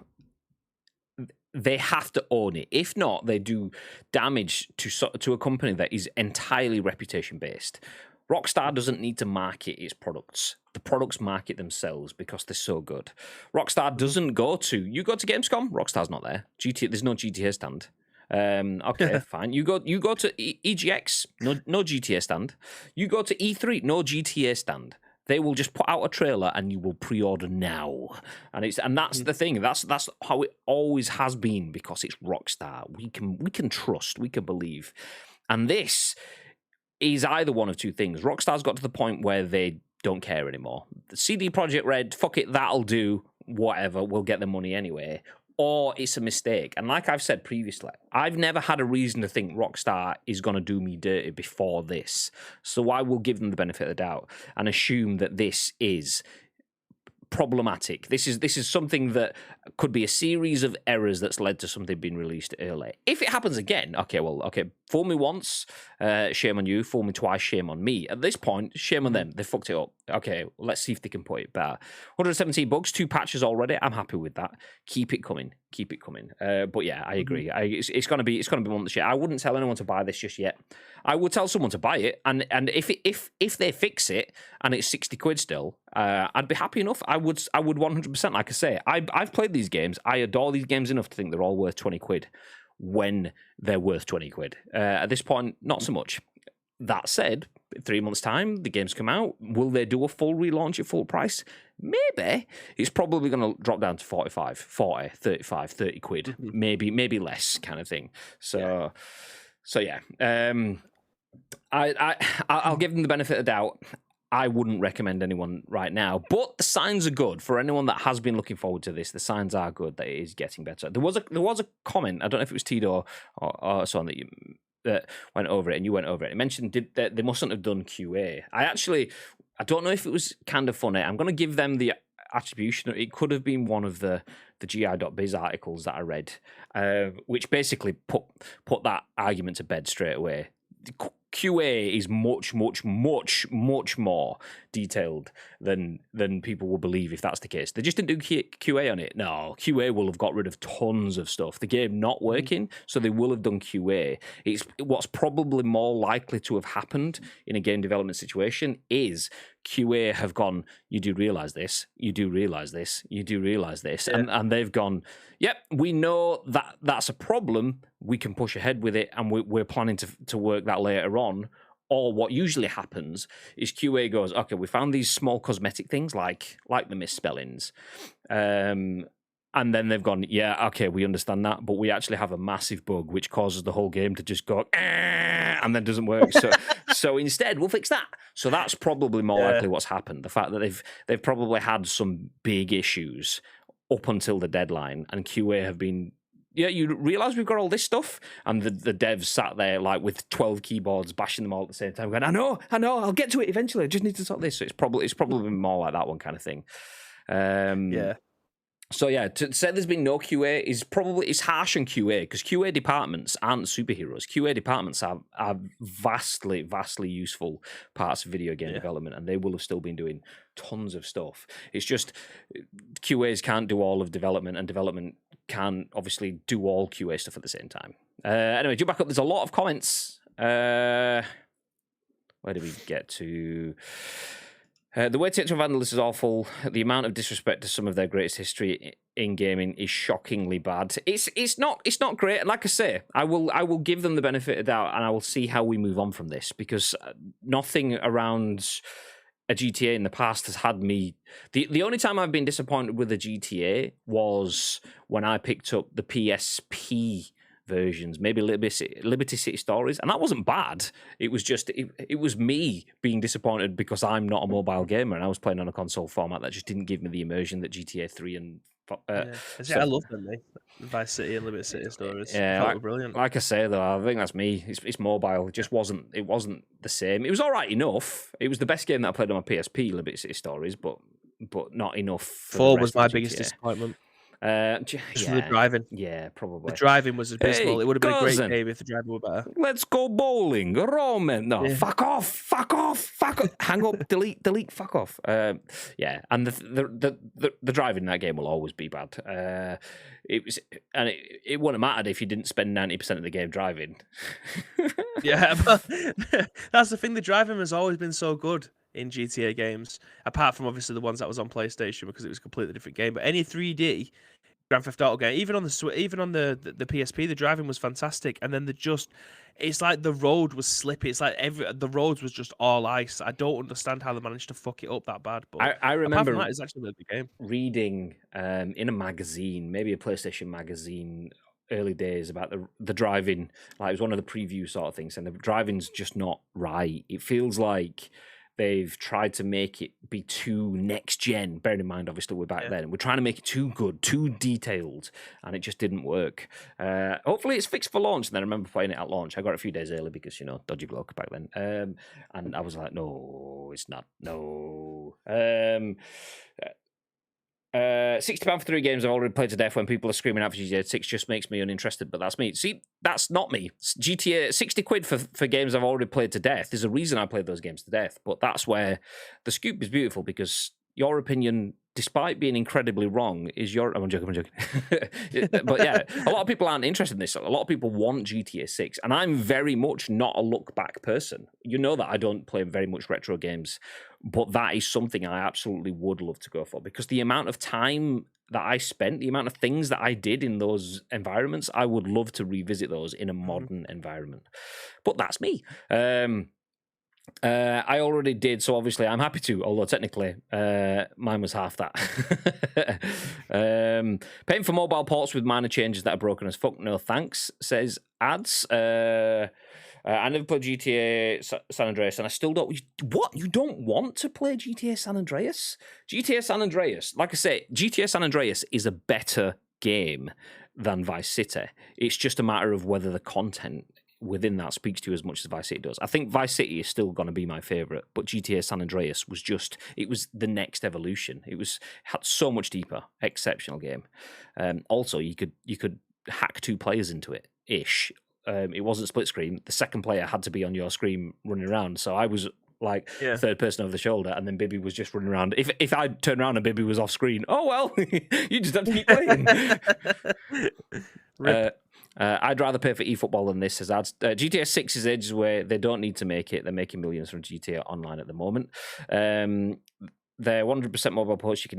they have to own it. If not, they do damage to a company that is entirely reputation based. Rockstar doesn't need to market its products. The products market themselves because they're so good. Rockstar doesn't go to Gamescom. Rockstar's not there. There's no GTA stand. Okay, fine. You go to EGX, no GTA stand. You go to E3, no GTA stand. They will just put out a trailer and you will pre-order now. And that's the thing. That's how it always has been, because it's Rockstar. We can trust, we can believe. And this is either one of two things. Rockstar's got to the point where they don't care anymore. The CD Projekt Red, fuck it, that'll do. Whatever, we'll get the money anyway. Or it's a mistake. And like I've said previously, I've never had a reason to think Rockstar is going to do me dirty before this. So I will give them the benefit of the doubt and assume that this is problematic. This is something that could be a series of errors that's led to something being released early. If it happens again, okay, fool me once, shame on you. Fool me twice, shame on me. At this point, shame on them. They fucked it up. Okay, let's see if they can put it better. 117 bugs, 2 patches already. I'm happy with that. Keep it coming. But yeah, I agree. It's gonna be one of the shit. I wouldn't tell anyone to buy this just yet. I would tell someone to buy it, and if they fix it and it's 60 quid still, I'd be happy enough. I would 100%. Like I say, I've played these games. I adore these games enough to think they're all worth 20 quid when they're worth 20 quid. At this point, not so much. That said, 3 months' time, the games come out. Will they do a full relaunch at full price? Maybe. It's probably going to drop down to 45, 40, 35, 30 quid. Maybe less kind of thing. So yeah. I'll give them the benefit of the doubt. I wouldn't recommend anyone right now, but the signs are good for anyone that has been looking forward to this. The signs are good that it is getting better. There was a comment. I don't know if it was Tito or so on that went over it, and you went over it. It mentioned that they mustn't have done QA. I don't know if it was kind of funny. I'm going to give them the attribution. It could have been one of the gi.biz articles that I read, which basically put that argument to bed straight away. QA is much more detailed than people will believe if that's the case. They just didn't do QA on it. No, QA will have got rid of tons of stuff. The game not working, so they will have done QA. It's what's probably more likely to have happened in a game development situation is QA have gone, you do realise this, you do realise this, you do realise this, and they've gone, yep, we know that that's a problem, we can push ahead with it, and we're planning to work that later on. Or what usually happens is QA goes, okay, we found these small cosmetic things like the misspellings, and then they've gone, yeah, okay, we understand that, but we actually have a massive bug which causes the whole game to just go, and then doesn't work. So instead, we'll fix that. So that's probably more likely what's happened. The fact that they've probably had some big issues up until the deadline, and QA have been, yeah, you realise we've got all this stuff, and the devs sat there like with 12 keyboards, bashing them all at the same time, going, I know, I'll get to it eventually. I just need to sort this. So it's probably more like that one kind of thing. So yeah, to say there's been no QA is harsh on QA, because QA departments aren't superheroes. QA departments are vastly useful parts of video game development, and they will have still been doing tons of stuff. It's just QAs can't do all of development, and development can't obviously do all QA stuff at the same time. Anyway, jump back up. There's a lot of comments. Where do we get to? The way to Vandalus is awful. The amount of disrespect to some of their greatest history in gaming is shockingly bad. It's not great. And like I say, I will give them the benefit of the doubt, and I will see how we move on from this, because nothing around a GTA in the past has had me. The only time I've been disappointed with a GTA was when I picked up the PSP versions, maybe Liberty City Stories, and that wasn't bad. It was just it was me being disappointed because I'm not a mobile gamer, and I was playing on a console format that just didn't give me the immersion that GTA 3 and I love them, mate. Vice City and Liberty City Stories. Yeah, brilliant. Like I say though, I think that's me. It's mobile. It just wasn't the same. It was all right enough. It was the best game that I played on my PSP, Liberty City Stories, but not enough. 4 was my biggest disappointment. Just for the driving. Yeah, probably. The driving was abysmal. Hey, it would have been a great game if the driving were better. Let's go bowling. Roman. No, fuck off. Hang up, delete, fuck off. Yeah, and the driving in that game will always be bad. It wouldn't have mattered if you didn't spend 90% of the game driving. Yeah, but that's the thing. The driving has always been so good in GTA games, apart from obviously the ones that was on PlayStation, because it was a completely different game. But any 3D Grand Theft Auto game, even on the PSP, the driving was fantastic. And then it's like the road was slippy. It's like the roads was just all ice. I don't understand how they managed to fuck it up that bad. But I remember that, it's actually a really good game. Reading in a magazine, maybe a PlayStation magazine, early days, about the driving. Like, it was one of the preview sort of things, and the driving's just not right. It feels like they've tried to make it be too next gen. Bearing in mind, obviously, we're back then. We're trying to make it too good, too detailed, and it just didn't work. Hopefully, it's fixed for launch. And then I remember playing it at launch. I got it a few days early because, dodgy bloke back then. And I was like, no, it's not. No. £60 for 3 games I've already played to death when people are screaming out for GTA 6 just makes me uninterested, but that's me. See, that's not me. GTA, 60 quid for games I've already played to death. There's a reason I played those games to death, but that's where the scoop is beautiful, because your opinion, despite being incredibly wrong, is your... I'm joking. But yeah, a lot of people aren't interested in this. A lot of people want GTA 6, and I'm very much not a look-back person. You know that I don't play very much retro games, but that is something I absolutely would love to go for, because the amount of time that I spent, the amount of things that I did in those environments, I would love to revisit those in a modern environment. But that's me. I already did, so obviously I'm happy to, although technically mine was half that. Paying for mobile ports with minor changes that are broken as fuck, no thanks, says ads. I never played GTA San Andreas, and I still don't... What? You don't want to play GTA San Andreas? GTA San Andreas, like I say, GTA San Andreas is a better game than Vice City. It's just a matter of whether the content within that speaks to you as much as Vice City does. I think Vice City is still going to be my favourite, but GTA San Andreas was just... It was the next evolution. It had so much deeper. Exceptional game. Also, you could hack 2 players into it, ish. It wasn't split screen. The second player had to be on your screen running around. So I was like third person over the shoulder, and then Bibby was just running around. If I turned around and Bibby was off screen, oh well, you just have to keep playing. I'd rather pay for eFootball than this, says ads. GTA 6 is ages away. They don't need to make it. They're making millions from GTA Online at the moment. They're 100% mobile ports. You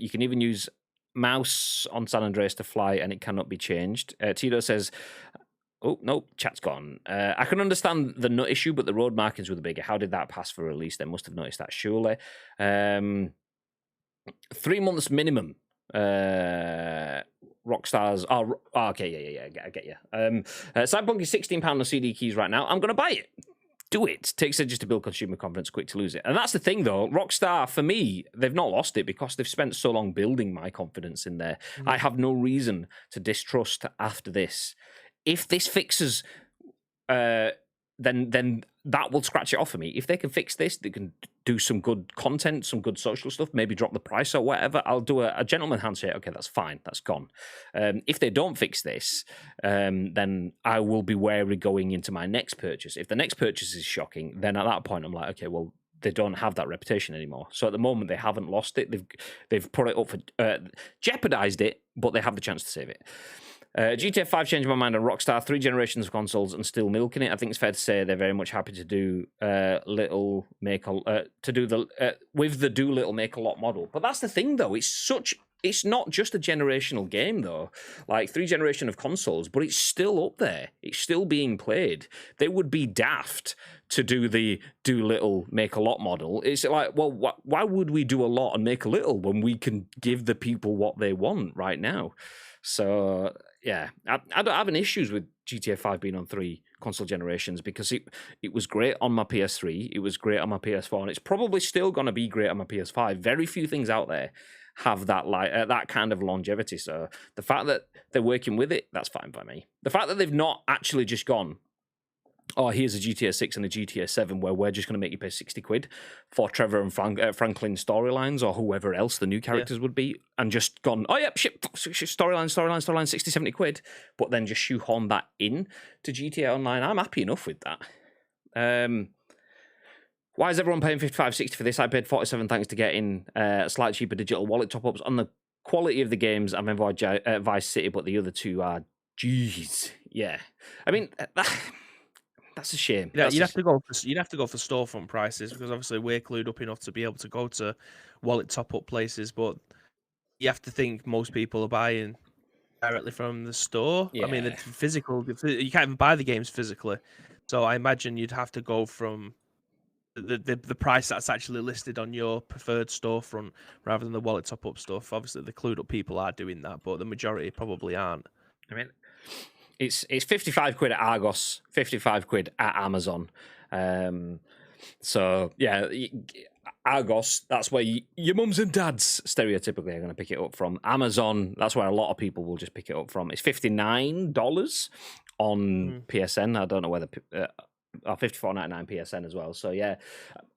can even use mouse on San Andreas to fly, and it cannot be changed. Tito says... Oh, no, chat's gone. I can understand the nut issue, but the road markings were the bigger. How did that pass for release? They must have noticed that, surely. 3 months minimum. Rockstar's... Oh, okay, yeah, I get you. Cyberpunk is £16 on CD keys right now. I'm going to buy it. Do it. Takes ages to build consumer confidence, quick to lose it. And that's the thing, though. Rockstar, for me, they've not lost it because they've spent so long building my confidence in there. I have no reason to distrust after this. If this fixes, then that will scratch it off for me. If they can fix this, they can do some good content, some good social stuff, maybe drop the price or whatever. I'll do a gentleman handshake. Okay, that's fine. That's gone. If they don't fix this, then I will be wary going into my next purchase. If the next purchase is shocking, then at that point I'm like, okay, well, they don't have that reputation anymore. So at the moment, they haven't lost it. They've put it up for jeopardized it, but they have the chance to save it. GTA 5 changed my mind on Rockstar. 3 generations of consoles and still milking it. I think it's fair to say they're very much happy to do little make a with the do little make a lot model. But that's the thing, though. It's not just a generational game, though. Like 3 generation of consoles, but it's still up there. It's still being played. They would be daft to do the do little make a lot model. It's like, well, why would we do a lot and make a little when we can give the people what they want right now? So yeah, I don't have any issues with GTA 5 being on 3 console generations, because it was great on my PS3, it was great on my PS4, and it's probably still going to be great on my PS5. Very few things out there have that that kind of longevity. So the fact that they're working with it, that's fine by me. The fact that they've not actually just gone, oh, here's a GTA 6 and a GTA 7 where we're just going to make you pay 60 quid for Trevor and Franklin storylines, or whoever else the new characters would be, and just gone, oh, yeah, shit, storyline, 60, 70 quid, but then just shoehorn that in to GTA Online. I'm happy enough with that. Why is everyone paying 55, 60 for this? I paid 47 thanks to getting slightly cheaper digital wallet top-ups. On the quality of the games, I've enjoyed Vice City, but the other two are, geez, yeah. I mean... That's a shame. Yeah, you'd have to go for storefront prices, because obviously we're clued up enough to be able to go to wallet top up places, but you have to think most people are buying directly from the store. Yeah. I mean, it's physical. You can't even buy the games physically, so I imagine you'd have to go from the price that's actually listed on your preferred storefront rather than the wallet top up stuff. Obviously, the clued up people are doing that, but the majority probably aren't. I mean, it's 55 quid at Argos, 55 quid at Amazon. So yeah, Argos, that's where your mums and dads stereotypically are going to pick it up from. Amazon, that's where a lot of people will just pick it up from. It's $59 on PSN. I don't know whether or $54.99 PSN as well. So yeah,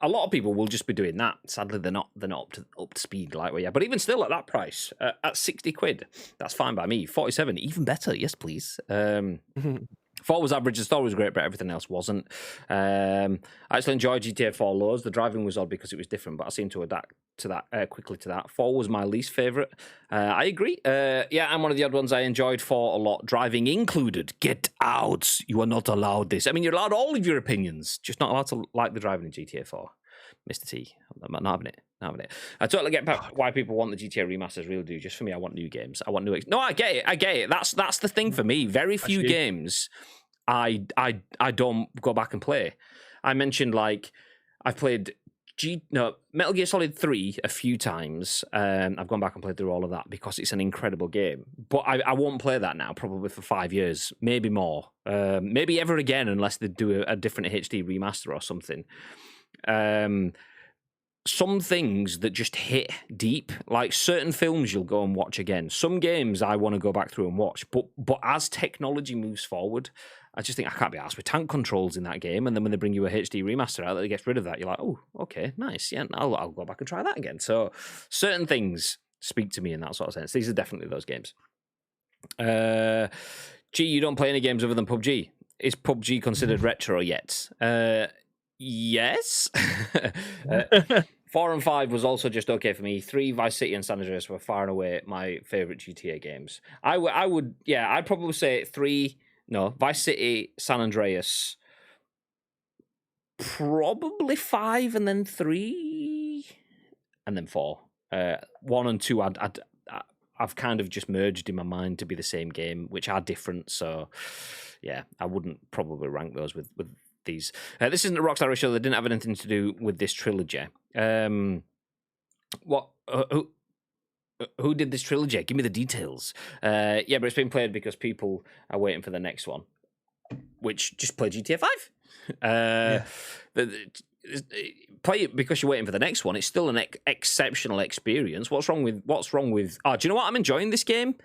a lot of people will just be doing that. Sadly, they're not up to speed like we are. But even still, at that price, at £60, that's fine by me. 47, even better. Yes, please. 4 was average, the story was great, but everything else wasn't. I actually enjoyed GTA 4 loads. The driving was odd because it was different, but I seemed to adapt to that quickly to that. 4 was my least favourite. I agree. Yeah, I'm one of the odd ones. I enjoyed 4 a lot. Driving included. Get out. You are not allowed this. I mean, you're allowed all of your opinions, just not allowed to like the driving in GTA 4. Mr. T. I'm not having it. Not having it. I totally get why people want the GTA remasters. Really do. Just for me, I want new games. I want new. No, I get it. That's the thing for me. Very few games I don't go back and play. I mentioned like I've played Metal Gear Solid 3 a few times. I've gone back and played through all of that because it's an incredible game. But I won't play that now, probably for 5 years, maybe more, maybe ever again, unless they do a different HD remaster or something. Some things that just hit deep, like certain films you'll go and watch again. Some games I want to go back through and watch, but as technology moves forward, I just think I can't be asked with tank controls in that game. And then when they bring you a HD remaster out that gets rid of that, you're like, oh, okay, nice, yeah, I'll go back and try that again. So certain things speak to me in that sort of sense. These are definitely those games. You don't play any games other than PUBG. Is PUBG considered retro yet? Yes. 4 and 5 was also just okay for me. 3, Vice City and San Andreas were far and away my favorite GTA games. I'd probably say 3. No, Vice City, San Andreas, probably 5, and then 3, and then 4. 1 and 2, I've kind of just merged in my mind to be the same game, which are different. So, yeah, I wouldn't probably rank those with these. This isn't a Rockstar issue. They didn't have anything to do with this trilogy. Who did this trilogy? Give me the details. But it's been played because people are waiting for the next one, which just play GTA 5. Play it because you're waiting for the next one. It's still an exceptional experience. What's wrong with? Do you know what? I'm enjoying this game,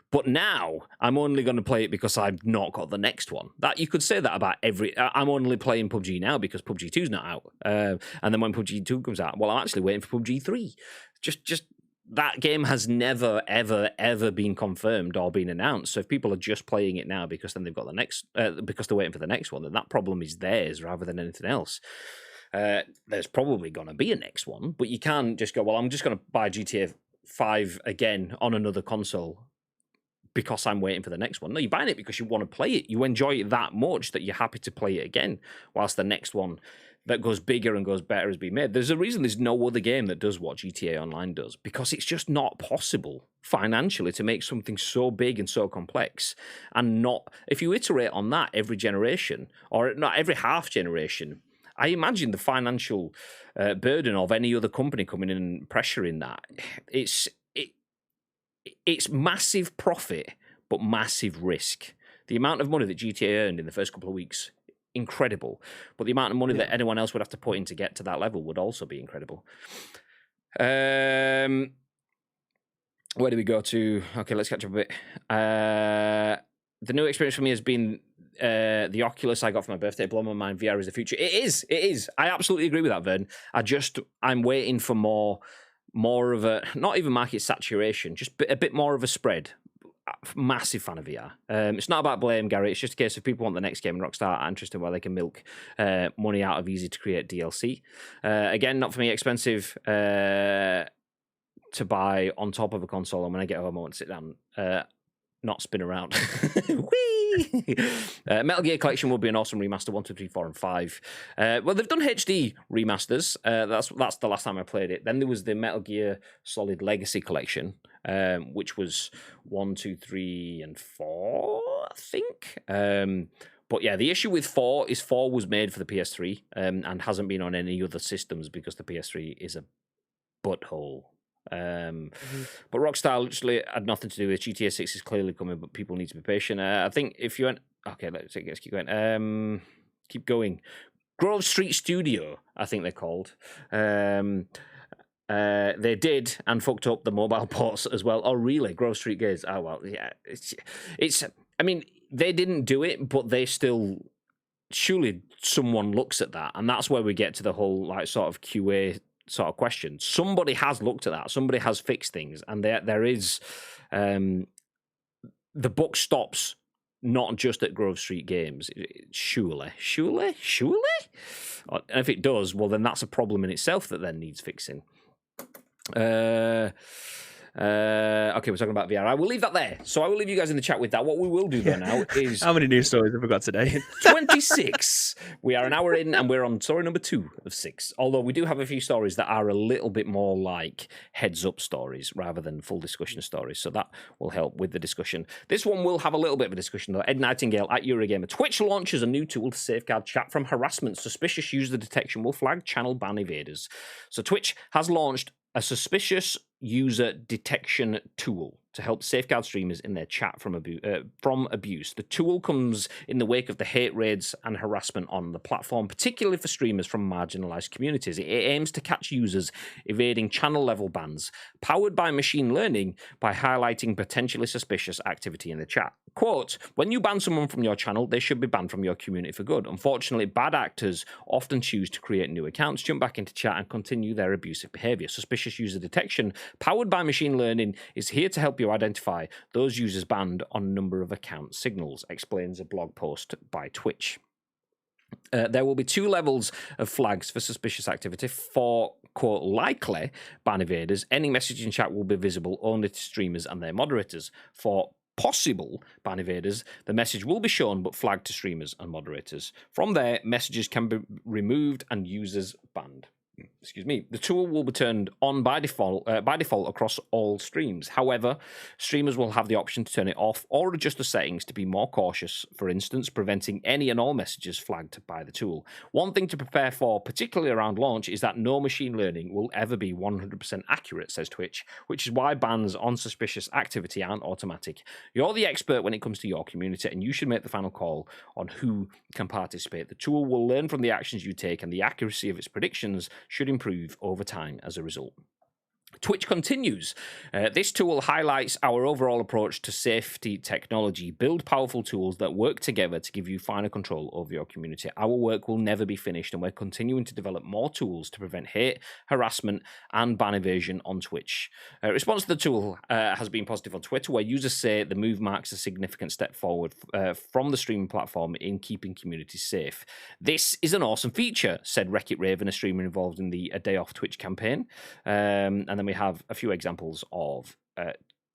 but now I'm only going to play it because I've not got the next one. That you could say that about every. I'm only playing PUBG now because PUBG 2's not out, and then when PUBG 2 comes out, well, I'm actually waiting for PUBG 3. Just that game has never, ever, ever been confirmed or been announced. So if people are just playing it now because then they've got the next, because they're waiting for the next one, then that problem is theirs rather than anything else. There's probably going to be a next one, but you can't just go, well, I'm just going to buy GTA 5 again on another console because I'm waiting for the next one. No, you're buying it because you want to play it. You enjoy it that much that you're happy to play it again, whilst the next one that goes bigger and goes better has been made. There's a reason there's no other game that does what GTA Online does, because it's just not possible financially to make something so big and so complex. And not, if you iterate on that every generation, or not every half generation, I imagine the financial burden of any other company coming in and pressuring that. It's massive profit, but massive risk. The amount of money that GTA earned in the first couple of weeks, incredible. But the amount of money that anyone else would have to put in to get to that level would also be incredible. Where do we go to? Okay, let's catch up a bit. The new experience for me has been the Oculus I got for my birthday. Blow my mind. VR is the future. It is. I absolutely agree with that, Vern. I'm waiting for more of a, not even market saturation, just a bit more of a spread. Massive fan of VR. It's not about blame, Gary. It's just a case of people want the next game, and Rockstar are interested where they can milk money out of easy-to-create DLC. Again, not for me, expensive to buy on top of a console, and when I get home, I want to sit down, not spin around. Whee! Metal Gear Collection will be an awesome remaster, 1, 2, 3, 4, and 5. Well, they've done HD remasters. That's the last time I played it. Then there was the Metal Gear Solid Legacy Collection, which was 1, 2, 3, and 4, I think. But yeah, the issue with 4 is 4 was made for the PS3 and hasn't been on any other systems because the PS3 is a butthole. But Rockstar literally had nothing to do with it. GTA 6 is clearly coming, but people need to be patient. I think if you went, okay, let's keep going. Keep going. Grove Street Studio, I think they're called. They did and fucked up the mobile ports as well. Oh, really? Grove Street Games. Oh well, yeah. It's. I mean, they didn't do it, but they still surely someone looks at that, and that's where we get to the whole like sort of QA sort of question. Somebody has looked at that. Somebody has fixed things, and there is the buck stops not just at Grove Street Games. Surely. And if it does, well, then that's a problem in itself that then needs fixing. Okay, we're talking about VR. I will leave that there. So I will leave you guys in the chat with that. What we will do though now is... How many news stories have we got today? 26. We are an hour in and we're on story number 2 of 6. Although we do have a few stories that are a little bit more like heads-up stories rather than full discussion stories. So that will help with the discussion. This one will have a little bit of a discussion though. Ed Nightingale at Eurogamer. Twitch launches a new tool to safeguard chat from harassment. Suspicious user detection will flag channel ban evaders. So Twitch has launched a suspicious user detection tool to help safeguard streamers in their chat from abuse. The tool comes in the wake of the hate raids and harassment on the platform, particularly for streamers from marginalized communities. It aims to catch users evading channel-level bans, powered by machine learning, by highlighting potentially suspicious activity in the chat. Quote, when you ban someone from your channel, they should be banned from your community for good. Unfortunately, bad actors often choose to create new accounts, jump back into chat, and continue their abusive behavior. Suspicious user detection, powered by machine learning, is here to help you identify those users banned on a number of account signals, explains a blog post by Twitch. There will be 2 levels of flags for suspicious activity. For, quote, likely ban evaders, any message in chat will be visible only to streamers and their moderators. For possible ban evaders, the message will be shown but flagged to streamers and moderators. From there, messages can be removed and users banned. Excuse me. The tool will be turned on by default across all streams. However, streamers will have the option to turn it off or adjust the settings to be more cautious, for instance, preventing any and all messages flagged by the tool. One thing to prepare for, particularly around launch, is that no machine learning will ever be 100% accurate, says Twitch, which is why bans on suspicious activity aren't automatic. You're the expert when it comes to your community, and you should make the final call on who can participate. The tool will learn from the actions you take, and the accuracy of its predictions should improve over time as a result. Twitch continues. This tool highlights our overall approach to safety technology. Build powerful tools that work together to give you final control over your community. Our work will never be finished, and we're continuing to develop more tools to prevent hate, harassment, and ban evasion on Twitch. Response to the tool has been positive on Twitter, where users say the move marks a significant step forward from the streaming platform in keeping communities safe. This is an awesome feature, said Wreck-It Raven, a streamer involved in the A Day Off Twitch campaign. And then we have a few examples of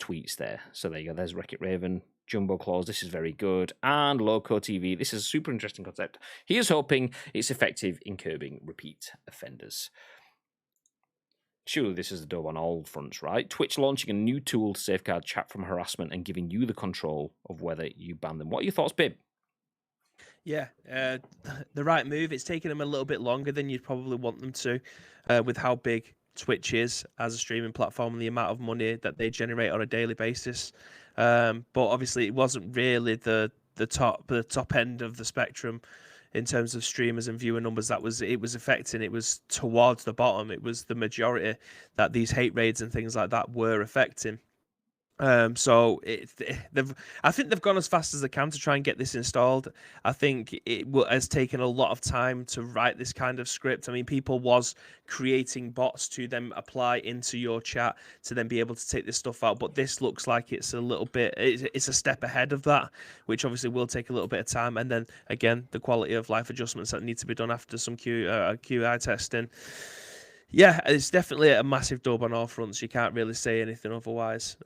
tweets there. So there you go. There's Wreck-It Raven, Jumbo Claus. This is very good. And Loco TV. This is a super interesting concept. He is hoping it's effective in curbing repeat offenders. Surely this is the dub on all fronts, right? Twitch launching a new tool to safeguard chat from harassment and giving you the control of whether you ban them. What are your thoughts, Bib? Yeah, the right move. It's taken them a little bit longer than you'd probably want them to, with how big Twitch is as a streaming platform and the amount of money that they generate on a daily basis. But obviously, it wasn't really the top end of the spectrum in terms of streamers and viewer numbers. It was affecting. It was towards the bottom. It was the majority that these hate raids and things like that were affecting. So I think they've gone as fast as they can to try and get this installed. I think it has taken a lot of time to write this kind of script. I mean, people was creating bots to then apply into your chat to then be able to take this stuff out. But this looks like it's a little bit, it's a step ahead of that, which obviously will take a little bit of time. And then again, the quality of life adjustments that need to be done after some QI testing. Yeah, it's definitely a massive dub on all fronts. You can't really say anything otherwise.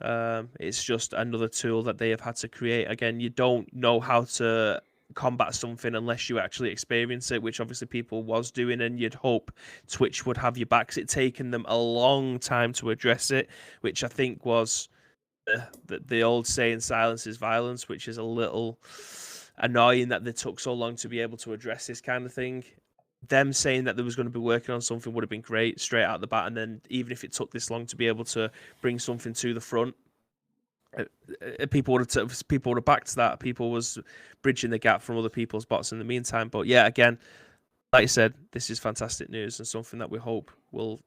It's just another tool that they have had to create. Again, you don't know how to combat something unless you actually experience it, which obviously people was doing, and you'd hope Twitch would have your back. It's taken them a long time to address it, which I think was the old saying, silence is violence, which is a little annoying that they took so long to be able to address this kind of thing. Them saying that they was going to be working on something would have been great straight out the bat, and then even if it took this long to be able to bring something to the front, people would have backed that. People was bridging the gap from other people's bots in the meantime. But yeah, again, like I said, this is fantastic news and something that we hope will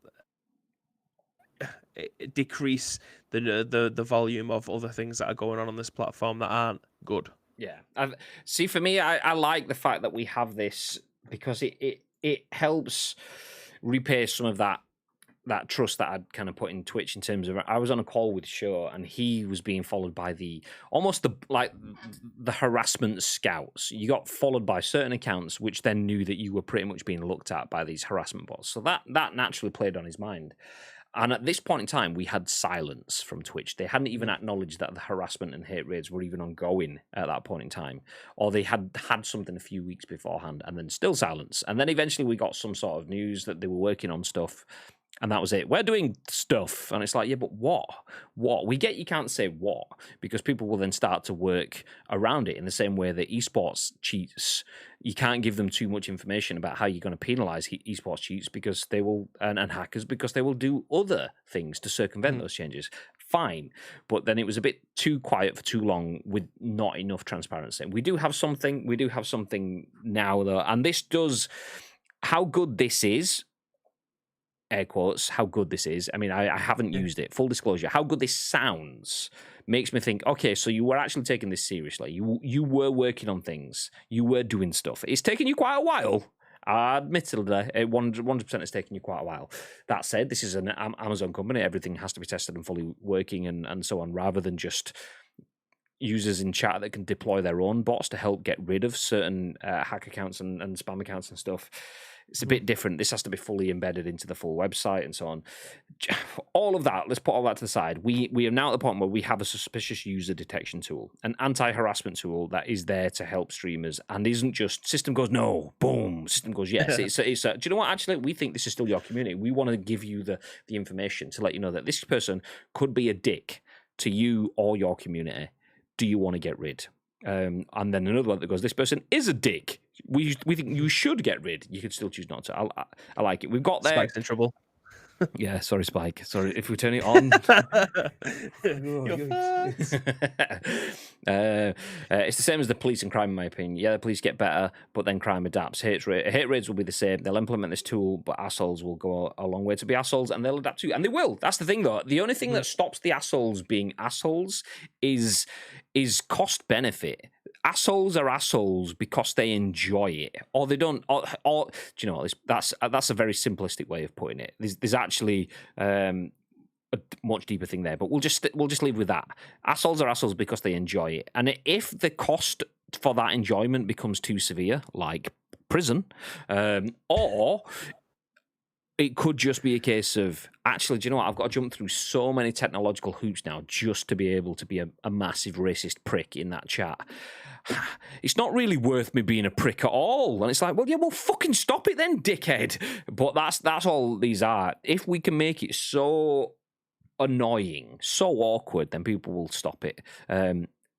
decrease the volume of other things that are going on this platform that aren't good. Yeah. See, for me, I like the fact that we have this because it helps repay some of that trust that I'd kind of put in Twitch in terms of I was on a call with Shaw and he was being followed by the harassment scouts. You got followed by certain accounts which then knew that you were pretty much being looked at by these harassment bots. So that naturally played on his mind. And at this point in time, we had silence from Twitch. They hadn't even acknowledged that the harassment and hate raids were even ongoing at that point in time. Or they had something a few weeks beforehand and then still silence. And then eventually we got some sort of news that they were working on stuff. And that was it. We're doing stuff. And it's like, yeah, but what? What? We get you can't say what, because people will then start to work around it in the same way that esports cheats. You can't give them too much information about how you're going to penalize esports cheats because they will, and hackers, because they will do other things to circumvent those changes. Fine. But then it was a bit too quiet for too long with not enough transparency. We do have something now, though. And this does, how good this is, air quotes, how good this is. I mean, I haven't used it. Full disclosure, how good this sounds makes me think, okay, so you were actually taking this seriously. You were working on things. You were doing stuff. It's taken you quite a while. Admittedly, 100% it's taken you quite a while. That said, this is an Amazon company. Everything has to be tested and fully working and so on, rather than just users in chat that can deploy their own bots to help get rid of certain hack accounts and spam accounts and stuff. It's a bit different. This has to be fully embedded into the full website and so on. All of that, let's put all that to the side. We are now at the point where we have a suspicious user detection tool, an anti-harassment tool that is there to help streamers and isn't just system goes no, boom, system goes yes. Do you know what? Actually, we think this is still your community. We want to give you the information to let you know that this person could be a dick to you or your community. Do you want to get rid? And then another one that goes, this person is a dick. We think you should get rid. You could still choose not to. I like it. We've got there. Spike's in trouble. Yeah, sorry, Spike. Sorry, if we turn it on. It's the same as the police and crime, in my opinion. Yeah, the police get better, but then crime adapts. Hate raids will be the same. They'll implement this tool, but assholes will go a long way to be assholes, and they'll adapt too. And they will. That's the thing, though. The only thing that stops the assholes being assholes is cost benefit. Assholes are assholes because they enjoy it, or they don't. Or do you know, that's a very simplistic way of putting it. There's actually a much deeper thing there, but we'll just leave with that. Assholes are assholes because they enjoy it, and if the cost for that enjoyment becomes too severe, like prison, or it could just be a case of, actually, do you know what? I've got to jump through so many technological hoops now just to be able to be a massive racist prick in that chat. It's not really worth me being a prick at all. And it's like, well, yeah, well, fucking stop it then, dickhead. But that's all these are. If we can make it so annoying, so awkward, then people will stop it.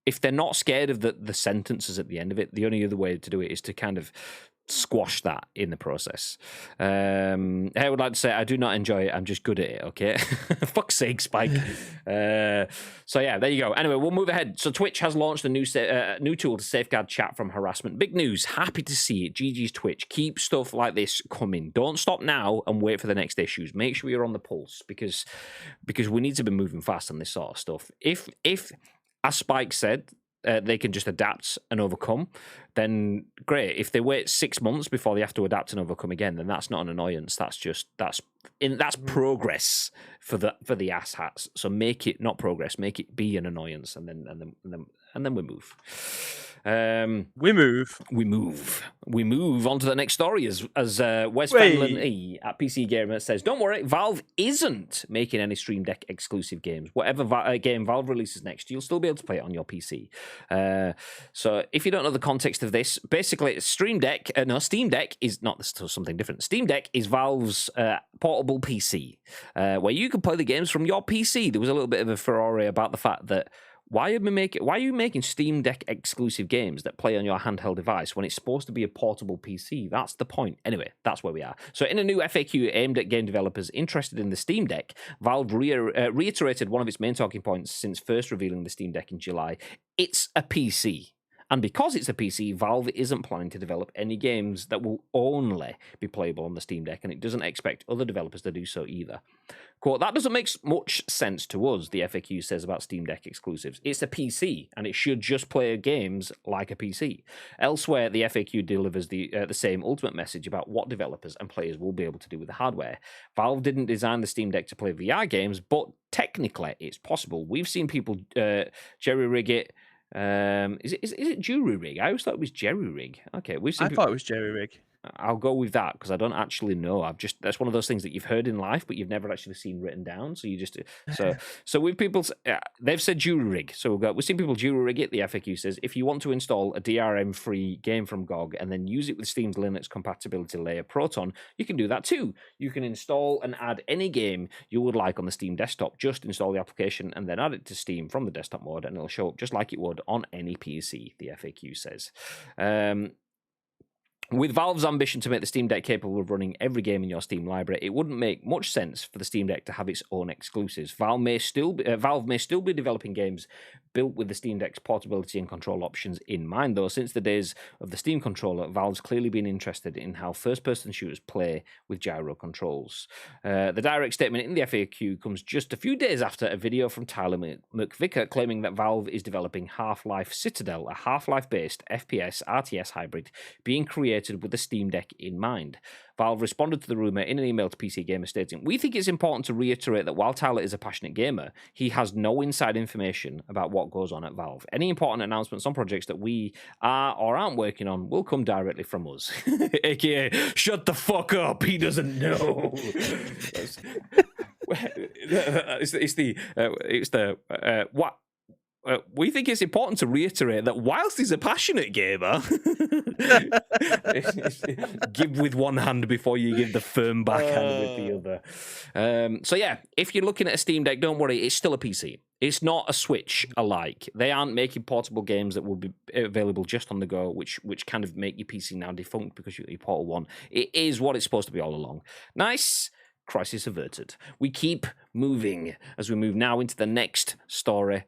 If they're not scared of the sentences at the end of it, the only other way to do it is to kind of squash that in the process. I would like to say I do not enjoy it. I'm just good at it. Okay, fuck's sake, Spike. So yeah, there you go. Anyway, we'll move ahead. So Twitch has launched a new tool to safeguard chat from harassment. Big news. Happy to see it. GG's Twitch. Keep stuff like this coming. Don't stop now and wait for the next issues. Make sure you're on the pulse because we need to be moving fast on this sort of stuff. If as Spike said, they can just adapt and overcome, then great. If they wait 6 months before they have to adapt and overcome again, then that's not an annoyance. That's progress for the asshats. So make it not progress, make it be an annoyance, and then we move. We move on to the next story as Wes Fenlon at PC Gamer says, don't worry, Valve isn't making any Stream Deck exclusive games. Whatever game Valve releases next, you'll still be able to play it on your PC. So if you don't know the context of this, basically Steam Deck is not something different. Steam Deck is Valve's portable PC, where you can play the games from your PC. There was a little bit of a furore about the fact that why are you making Steam Deck exclusive games that play on your handheld device when it's supposed to be a portable PC? That's the point. Anyway, that's where we are. So in a new FAQ aimed at game developers interested in the Steam Deck, Valve reiterated one of its main talking points since first revealing the Steam Deck in July. It's a PC. And because it's a PC, Valve isn't planning to develop any games that will only be playable on the Steam Deck, and it doesn't expect other developers to do so either. Quote, that doesn't make much sense to us, the FAQ says about Steam Deck exclusives. It's a PC, and it should just play games like a PC. Elsewhere, the FAQ delivers the same ultimate message about what developers and players will be able to do with the hardware. Valve didn't design the Steam Deck to play VR games, but technically it's possible. We've seen people jerry-rig it. Is it jury-rig? I always thought it was jerry-rig. Okay, we've seen. I thought it was jerry-rig. I'll go with that because I don't actually know. That's one of those things that you've heard in life, but you've never actually seen written down. So you just so with people, they've said jury rig. So we've seen people jury rig it. The FAQ says if you want to install a DRM-free game from GOG and then use it with Steam's Linux compatibility layer Proton, you can do that too. You can install and add any game you would like on the Steam desktop. Just install the application and then add it to Steam from the desktop mode, and it'll show up just like it would on any PC. The FAQ says. With Valve's ambition to make the Steam Deck capable of running every game in your Steam library, it wouldn't make much sense for the Steam Deck to have its own exclusives. Valve may still be developing games built with the Steam Deck's portability and control options in mind, though. Since the days of the Steam controller, Valve's clearly been interested in how first-person shooters play with gyro controls. The direct statement in the FAQ comes just a few days after a video from Tyler McVicker claiming that Valve is developing Half-Life Citadel, a Half-Life-based FPS RTS hybrid being created with the Steam Deck in mind. Valve responded to the rumor in an email to PC Gamer stating, we think it's important to reiterate that while Tyler is a passionate gamer, he has no inside information about what goes on at Valve. Any important announcements on projects that we are or aren't working on will come directly from us. AKA, shut the fuck up, he doesn't know. What? We think it's important to reiterate that whilst he's a passionate gamer, give with one hand before you give the firm backhand with the other. So yeah, if you're looking at a Steam Deck, don't worry, it's still a PC. It's not a Switch alike. They aren't making portable games that will be available just on the go, which kind of make your PC now defunct because you Portal 1. It is what it's supposed to be all along. Nice. Crisis averted. We keep moving as we move now into the next story,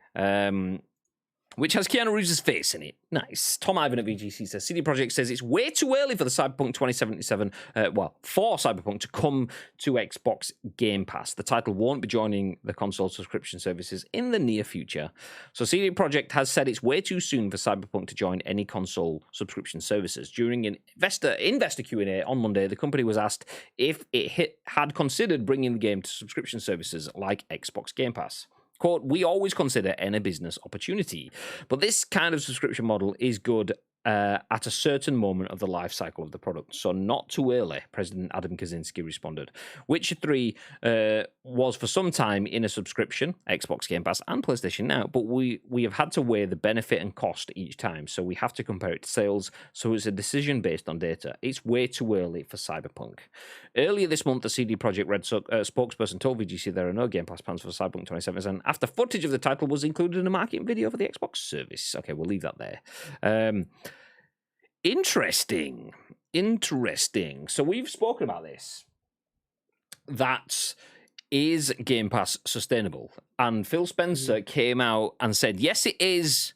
which has Keanu Reeves' face in it. Nice. Tom Ivan at VGC says, CD Projekt says it's way too early for the Cyberpunk 2077, for Cyberpunk to come to Xbox Game Pass. The title won't be joining the console subscription services in the near future. So CD Projekt has said it's way too soon for Cyberpunk to join any console subscription services. During an investor Q&A on Monday, the company was asked if it had considered bringing the game to subscription services like Xbox Game Pass. Quote, we always consider any business opportunity, but this kind of subscription model is good at a certain moment of the life cycle of the product, so not too early, President Adam Kaczynski responded. Witcher 3 was for some time in a subscription, Xbox Game Pass and PlayStation Now, but we have had to weigh the benefit and cost each time, so we have to compare it to sales, so it's a decision based on data. It's way too early for Cyberpunk. Earlier this month, the CD Projekt Red spokesperson told VGC there are no Game Pass plans for Cyberpunk 2077 after footage of the title was included in a marketing video for the Xbox service. Okay, we'll leave that there. Interesting. So we've spoken about this. That is Game Pass sustainable? And Phil Spencer came out and said, yes, it is.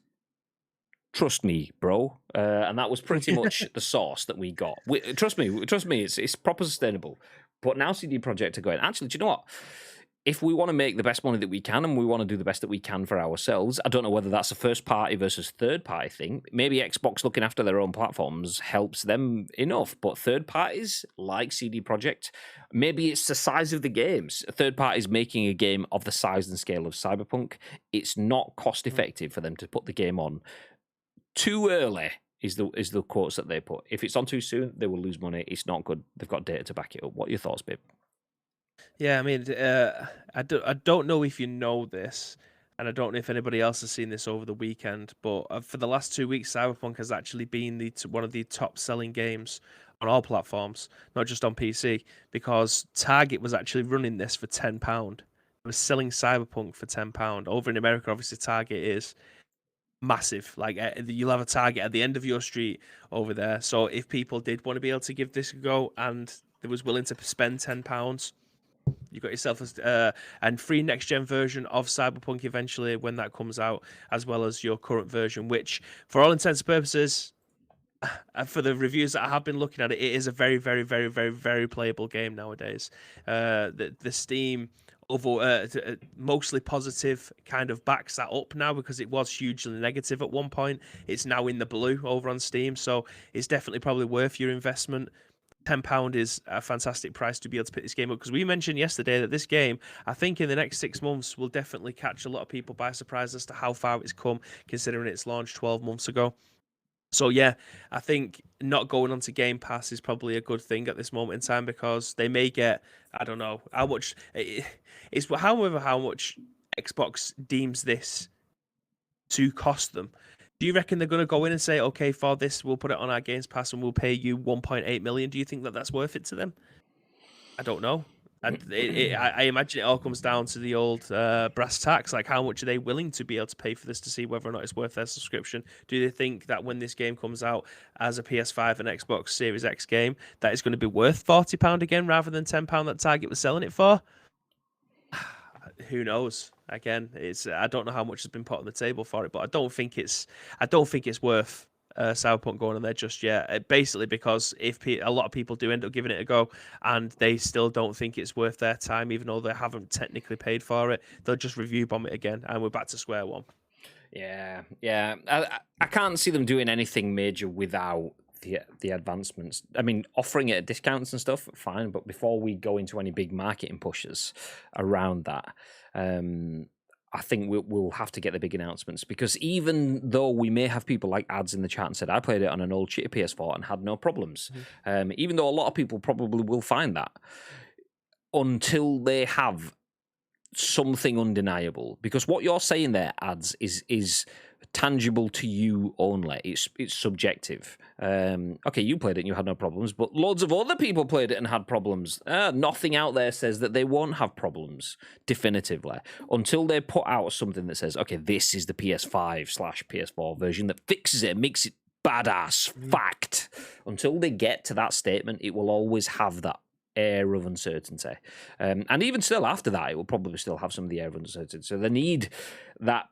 Trust me, bro. And that was pretty much the source that we got. Trust me, it's proper sustainable. But now CD Projekt are going, actually, do you know what? If we want to make the best money that we can and we want to do the best that we can for ourselves, I don't know whether that's a first party versus third party thing. Maybe Xbox looking after their own platforms helps them enough, but third parties like CD Projekt, maybe it's the size of the games. Third parties making a game of the size and scale of Cyberpunk, it's not cost effective for them to put the game on too early. Is the quotes that they put. If it's on too soon, they will lose money. It's not good. They've got data to back it up. What are your thoughts, babe? Yeah, I mean, I don't know if you know this, and I don't know if anybody else has seen this over the weekend, but for the last 2 weeks, Cyberpunk has actually been one of the top-selling games on all platforms, not just on PC, because Target was actually running this for £10. It was selling Cyberpunk for £10. Over in America, obviously, Target is massive. Like, you'll have a Target at the end of your street over there. So if people did want to be able to give this a go and they was willing to spend £10, You got yourself and free next gen version of Cyberpunk eventually when that comes out, as well as your current version, which, for all intents and purposes, for the reviews that I have been looking at it, it is a very, very, very, very, very playable game nowadays. The Steam mostly positive kind of backs that up now, because it was hugely negative at one point. It's now in the blue over on Steam, so it's definitely probably worth your investment. £10 is a fantastic price to be able to pick this game up, because we mentioned yesterday that this game, I think in the next 6 months, will definitely catch a lot of people by surprise as to how far it's come, considering its launch 12 months ago. So yeah, I think not going onto Game Pass is probably a good thing at this moment in time, because they may get, I don't know how much it's however how much Xbox deems this to cost them. Do you reckon they're going to go in and say, okay, for this we'll put it on our Games Pass and we'll pay you 1.8 million? Do you think that that's worth it to them? I don't know. I imagine it all comes down to the old brass tacks. Like, how much are they willing to be able to pay for this to see whether or not it's worth their subscription? Do they think that when this game comes out as a PS5 and Xbox Series X game, that it's going to be worth £40 again rather than £10 that Target was selling it for? Who knows? Again, I don't know how much has been put on the table for it, but I don't think it's worth Cyberpunk going on there just yet. Basically, because if a lot of people do end up giving it a go and they still don't think it's worth their time, even though they haven't technically paid for it, they'll just review bomb it again, and we're back to square one. Yeah. I can't see them doing anything major without the advancements. I mean, offering it at discounts and stuff, fine, but before we go into any big marketing pushes around that, I think we'll have to get the big announcements, because even though we may have people like ads in the chat and said, I played it on an old shitty PS4 and had no problems, even though a lot of people probably will find that, until they have something undeniable, because what you're saying there, ads, is tangible to you only. It's subjective. Okay, you played it and you had no problems, but loads of other people played it and had problems. Nothing out there says that they won't have problems definitively until they put out something that says, okay, this is the PS5/PS4 version that fixes it and makes it badass. Fact. Until they get to that statement, it will always have that air of uncertainty. And even still after that, it will probably still have some of the air of uncertainty. So they need that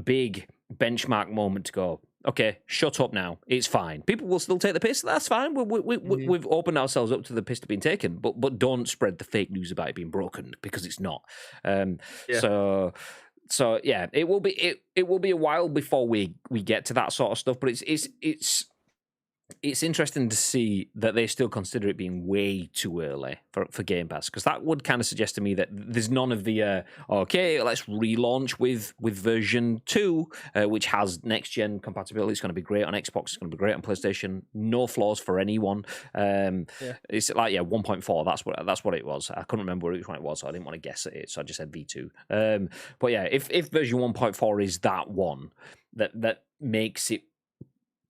big benchmark moment to go, okay, shut up now. It's fine. People will still take the piss. That's fine. We've opened ourselves up to the piss being taken, but don't spread the fake news about it being broken, because it's not. So yeah, it will be a while before we get to that sort of stuff. But it's interesting to see that they still consider it being way too early for Game Pass, because that would kind of suggest to me that there's none of the okay, let's relaunch with version 2, which has next gen compatibility. It's going to be great on Xbox. It's going to be great on PlayStation. No flaws for anyone. It's like 1.4. That's what it was. I couldn't remember which one it was, so I didn't want to guess at it. So I just said V2. But yeah, if version 1.4 is that one that makes it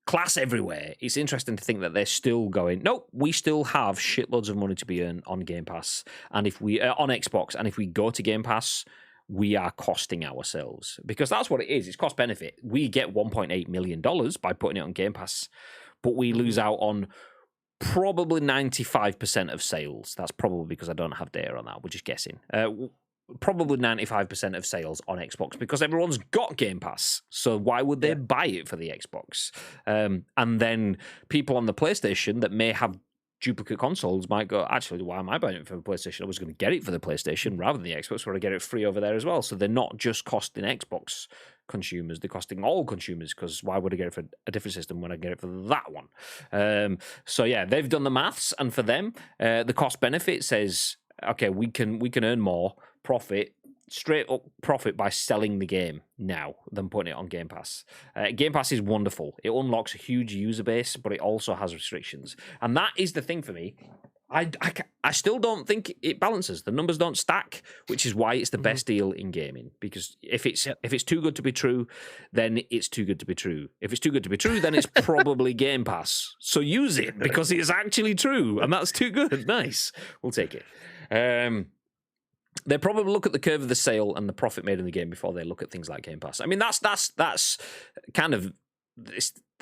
class everywhere, it's interesting to think that they're still going, nope, we still have shitloads of money to be earned on Game Pass, and if we on Xbox, and if we go to Game Pass, we are costing ourselves, because that's what it is. It's cost benefit. We get $1.8 million by putting it on Game Pass, but we lose out on probably 95% of sales. That's probably because I don't have data on that. We're just guessing. Probably 95% of sales on Xbox, because everyone's got Game Pass. So why would they buy it for the Xbox? And then people on the PlayStation that may have duplicate consoles might go, actually, why am I buying it for the PlayStation? I was going to get it for the PlayStation rather than the Xbox, where I get it free over there as well. So they're not just costing Xbox consumers, they're costing all consumers, because why would I get it for a different system when I get it for that one? So yeah, they've done the maths, and for them, the cost benefit says, okay, we can earn more profit, straight up profit, by selling the game now than putting it on Game Pass. Game Pass is wonderful. It unlocks a huge user base, but it also has restrictions. And that is the thing for me. I still don't think it balances. The numbers don't stack, which is why it's the best deal in gaming. Because if it's too good to be true, then it's too good to be true. If it's too good to be true, then it's probably Game Pass. So use it, because it's actually true, and that's too good. Nice. We'll take it. They probably look at the curve of the sale and the profit made in the game before they look at things like Game Pass. I mean, that's kind of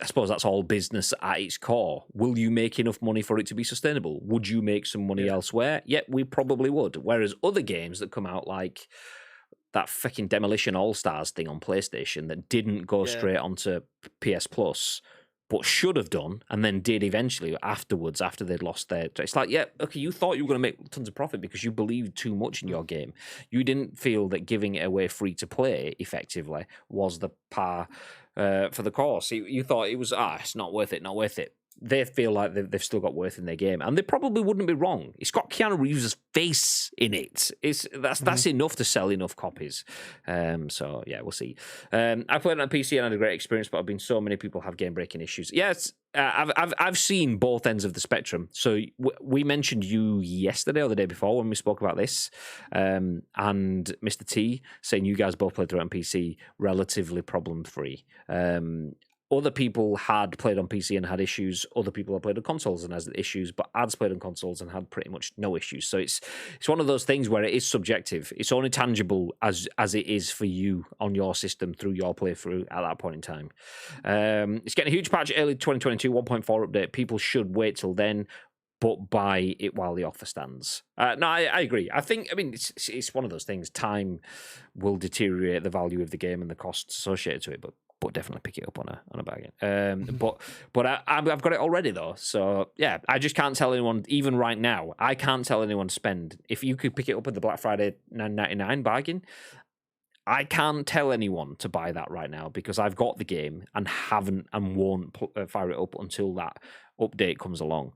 I suppose that's all business at its core. Will you make enough money for it to be sustainable? Would you make some money elsewhere? Yeah, we probably would. Whereas other games that come out like that fucking Demolition All-Stars thing on PlayStation that didn't go straight onto PS Plus, but should have done, and then did eventually afterwards, after they'd lost their... It's like, yeah, okay, you thought you were going to make tons of profit because you believed too much in your game. You didn't feel that giving it away free to play, effectively, was the par for the course. You thought it was, it's not worth it. They feel like they've still got worth in their game, and they probably wouldn't be wrong. It's got Keanu Reeves' face in it. That's enough to sell enough copies. So yeah, we'll see. I played it on PC and had a great experience, but I've been so many people have game breaking issues. Yes, I've seen both ends of the spectrum. So we mentioned you yesterday or the day before when we spoke about this, and Mr. T saying you guys both played through it on PC relatively problem free. Other people had played on PC and had issues. Other people have played on consoles and has issues, but ads played on consoles and had pretty much no issues. So it's one of those things where it is subjective. It's only tangible as it is for you on your system through your playthrough at that point in time. It's getting a huge patch early 2022, 1.4 update. People should wait till then, but buy it while the offer stands. No, I agree. I mean, it's one of those things. Time will deteriorate the value of the game and the costs associated to it, but definitely pick it up on a bargain. But I've got it already though, so yeah, I just can't tell anyone. Even right now, I can't tell anyone to spend. If you could pick it up at the Black Friday $9.99 bargain, I can't tell anyone to buy that right now because I've got the game and haven't and won't fire it up until that update comes along.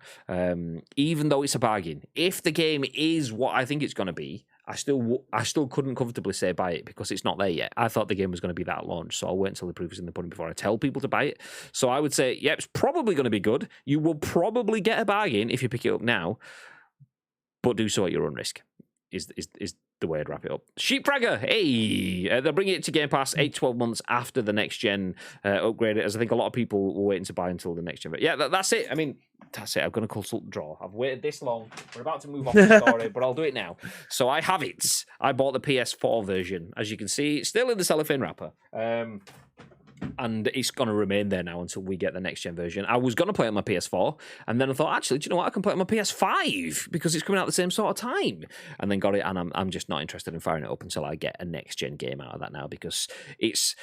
Even though it's a bargain, if the game is what I think it's going to be, I still couldn't comfortably say buy it because it's not there yet. I thought the game was going to be that at launch, so I'll wait until the proof is in the pudding before I tell people to buy it. So I would say, yeah, it's probably going to be good. You will probably get a bargain if you pick it up now, but do so at your own risk. Is the way I'd wrap it up. Sheepfragger, hey! They're bringing it to Game Pass 8-12 months after the next gen upgrade, as I think a lot of people were waiting to buy until the next gen. But yeah, that's it. I mean, that's it. I'm going to consult the draw. I've waited this long. We're about to move off the story, but I'll do it now. So I have it. I bought the PS4 version. As you can see, it's still in the cellophane wrapper. And it's going to remain there now until we get the next gen version. I was going to play it on my PS4, and then I thought, actually, do you know what? I can play it on my PS5 because it's coming out at the same sort of time. And then got it, and I'm just not interested in firing it up until I get a next gen game out of that now because it's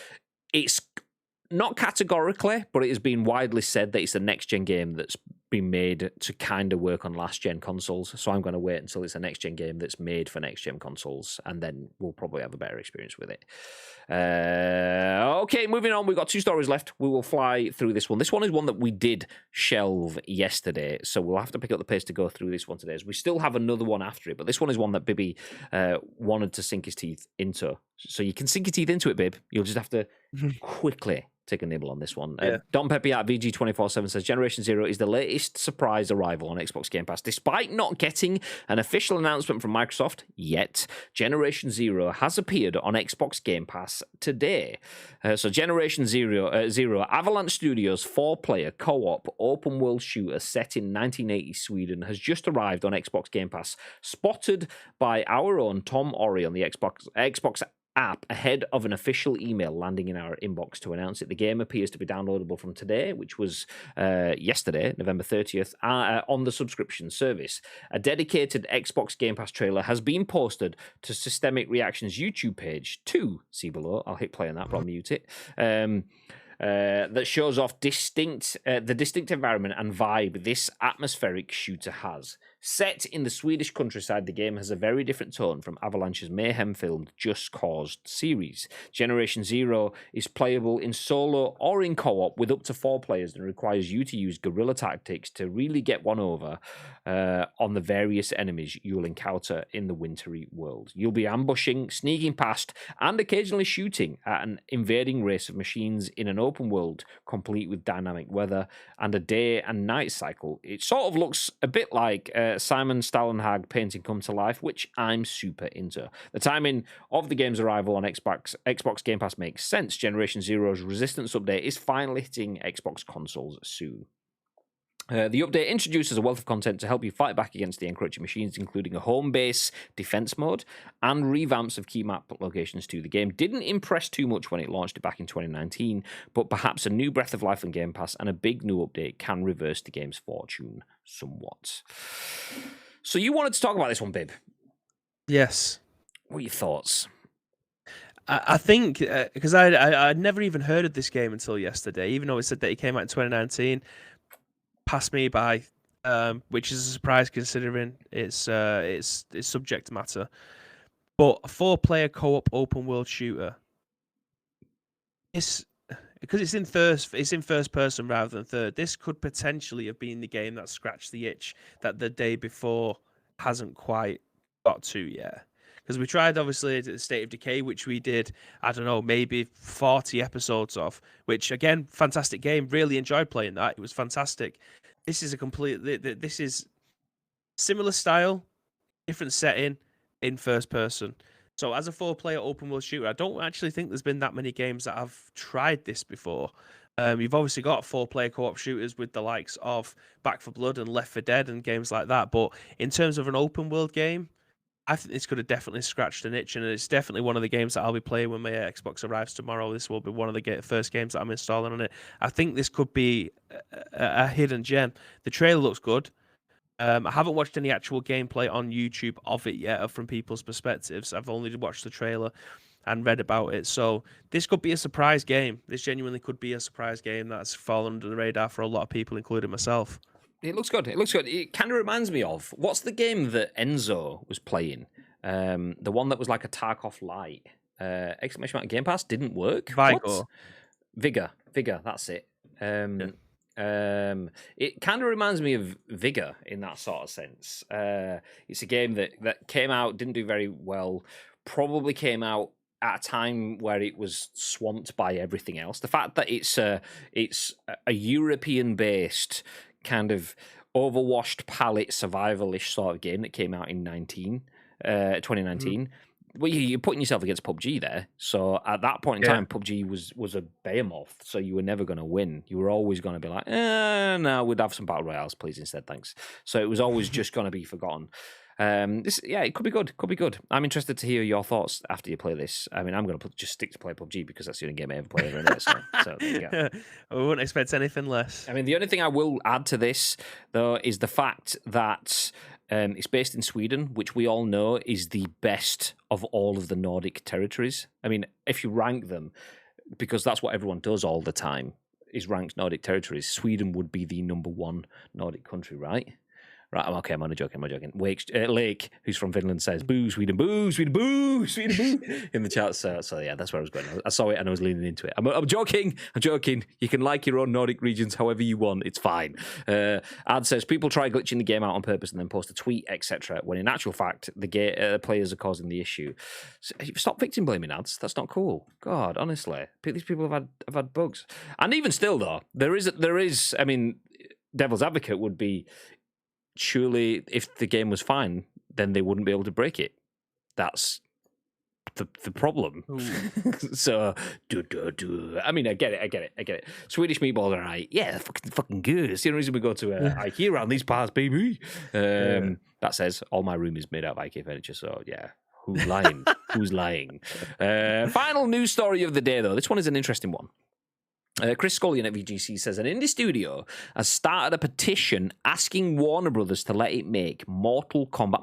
not categorically, but it has been widely said that it's a next gen game that's been made to kind of work on last gen consoles. So I'm going to wait until it's a next gen game that's made for next gen consoles, and then we'll probably have a better experience with it. Okay, moving on. We've got 2 stories left. We will fly through this one. This one is one that we did shelve yesterday, so we'll have to pick up the pace to go through this one today. We still have another one after it, but this one is one that Bibby wanted to sink his teeth into. So you can sink your teeth into it, Bib. You'll just have to quickly take a nibble on this one. Don Peppiatt, VG247 says, Generation Zero is the latest surprise arrival on Xbox Game Pass. Despite not getting an official announcement from Microsoft yet, Generation Zero has appeared on Xbox Game Pass today. So Generation Zero, Avalanche Studios' 4-player co-op open-world shooter set in 1980 Sweden has just arrived on Xbox Game Pass, spotted by our own Tom Ori on the Xbox app ahead of an official email landing in our inbox to announce it. The game appears to be downloadable from today, which was yesterday, November 30th, on the subscription service. A dedicated Xbox Game Pass trailer has been posted to Systemic Reactions YouTube page to see below. I'll hit play on that, but I'll mute it. That shows off the distinct environment and vibe this atmospheric shooter has. Set in the Swedish countryside, the game has a very different tone from Avalanche's mayhem-filmed Just Cause series. Generation Zero is playable in solo or in co-op with up to 4 players and requires you to use guerrilla tactics to really get one over on the various enemies you'll encounter in the wintry world. You'll be ambushing, sneaking past, and occasionally shooting at an invading race of machines in an open world complete with dynamic weather and a day and night cycle. It sort of looks a bit like Simon Stallenhag painting come to life, which I'm super into. The timing of the game's arrival on Xbox Game Pass makes sense. Generation Zero's Resistance update is finally hitting Xbox consoles soon. The update introduces a wealth of content to help you fight back against the encroaching machines, including a home base defense mode and revamps of key map locations to the game. Didn't impress too much when it launched back in 2019, but perhaps a new breath of life on Game Pass and a big new update can reverse the game's fortune somewhat. So you wanted to talk about this one, Bib? Yes. What are your thoughts? I think, because I'd never even heard of this game until yesterday, even though it said that it came out in 2019, passed me by, which is a surprise considering its subject matter. But a 4-player co-op open world shooter, because it's in first person rather than third. This could potentially have been the game that scratched the itch that the day before hasn't quite got to yet. Because we tried, obviously, the State of Decay, which we did, I don't know, maybe 40 episodes of, which, again, fantastic game. Really enjoyed playing that. It was fantastic. This is this is similar style, different setting in first person. So as a 4-player open world shooter, I don't actually think there's been that many games that have tried this before. You've obviously got 4-player co-op shooters with the likes of Back 4 Blood and Left 4 Dead and games like that. But in terms of an open world game, I think this could have definitely scratched an itch, and it's definitely one of the games that I'll be playing when my Xbox arrives tomorrow. This will be one of the first games that I'm installing on it. I think this could be a hidden gem. The trailer looks good. I haven't watched any actual gameplay on YouTube of it yet, from people's perspectives. I've only watched the trailer and read about it. So this could be a surprise game. This genuinely could be a surprise game that's fallen under the radar for a lot of people, including myself. It looks good. It looks good. It kind of reminds me of, what's the game that Enzo was playing? The one that was like a Tarkov light. Exclamation mark Game Pass didn't work. Vigor. That's it. It kind of reminds me of Vigor in that sort of sense. It's a game that came out, didn't do very well, probably came out at a time where it was swamped by everything else. The fact that it's a European-based kind of overwashed palette survival-ish sort of game that came out in 2019. Well, you're putting yourself against PUBG there. So at that point in time, PUBG was a behemoth. So you were never going to win. You were always going to be like, no, we'd have some battle royales, please, instead, thanks. So it was always just going to be forgotten. It could be good. Could be good. I'm interested to hear your thoughts after you play this. I mean, I'm going to just stick to play PUBG because that's the only game I ever play every day. So there you go. I wouldn't expect anything less. I mean, the only thing I will add to this, though, is the fact that it's based in Sweden, which we all know is the best of all of the Nordic territories. I mean, if you rank them, because that's what everyone does all the time, is ranked Nordic territories, Sweden would be the number one Nordic country, right? Right, okay, I'm only joking. Lake, who's from Finland, says, boo, Sweden, boo, Sweden, boo, Sweden, boo, in the chat. So yeah, that's where I was going. I saw it and I was leaning into it. I'm joking. You can like your own Nordic regions however you want. It's fine. Ad says, people try glitching the game out on purpose and then post a tweet, etc., when in actual fact, the players are causing the issue. So, stop victim blaming, ads. That's not cool. God, honestly. These people have had bugs. And even still, though, there is, I mean, devil's advocate would be, surely, if the game was fine, then they wouldn't be able to break it. That's the problem. So, I mean, I get it. Swedish meatballs are right. Yeah, fucking good. It's the only reason we go to IKEA around these parts, baby. That says all my room is made out of IKEA furniture. So yeah, who's lying? Who's lying? Final news story of the day, though. This one is an interesting one. Chris Scullion at VGC says an indie studio has started a petition asking Warner Brothers to let it make Mortal Kombat,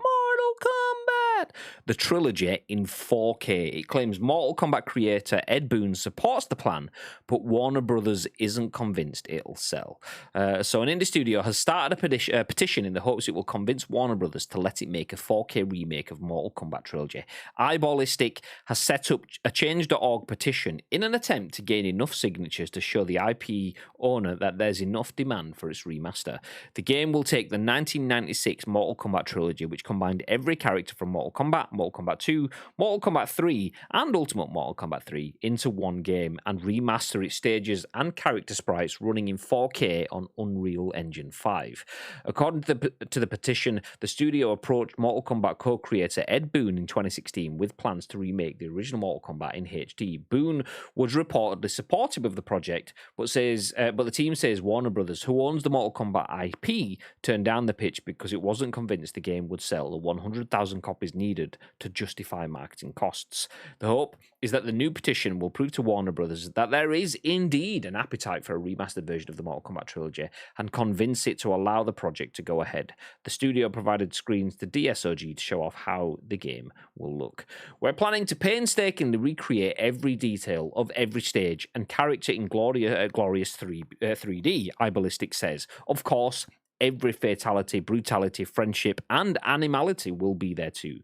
the trilogy in 4K. It claims Mortal Kombat creator Ed Boon supports the plan, but Warner Brothers isn't convinced it'll sell. So an indie studio has started a petition in the hopes it will convince Warner Brothers to let it make a 4K remake of Mortal Kombat Trilogy. Eyeballistic has set up a change.org petition in an attempt to gain enough signatures to show the IP owner that there's enough demand for its remaster. The game will take the 1996 Mortal Kombat Trilogy, which combined every character from Mortal Kombat, Mortal Kombat 2, Mortal Kombat 3, and Ultimate Mortal Kombat 3 into one game and remaster its stages and character sprites running in 4K on Unreal Engine 5. According to the petition, the studio approached Mortal Kombat co-creator Ed Boon in 2016 with plans to remake the original Mortal Kombat in HD. Boon was reportedly supportive of the project, but the team says Warner Brothers, who owns the Mortal Kombat IP, turned down the pitch because it wasn't convinced the game would sell the 100,000 copies needed to justify marketing costs. The hope is that the new petition will prove to Warner Brothers that there is indeed an appetite for a remastered version of the Mortal Kombat trilogy and convince it to allow the project to go ahead. The studio provided screens to DSOG to show off how the game will look. We're planning to painstakingly recreate every detail of every stage and character in glorious 3D, iBallistic says. Of course, every fatality, brutality, friendship, and animality will be there too.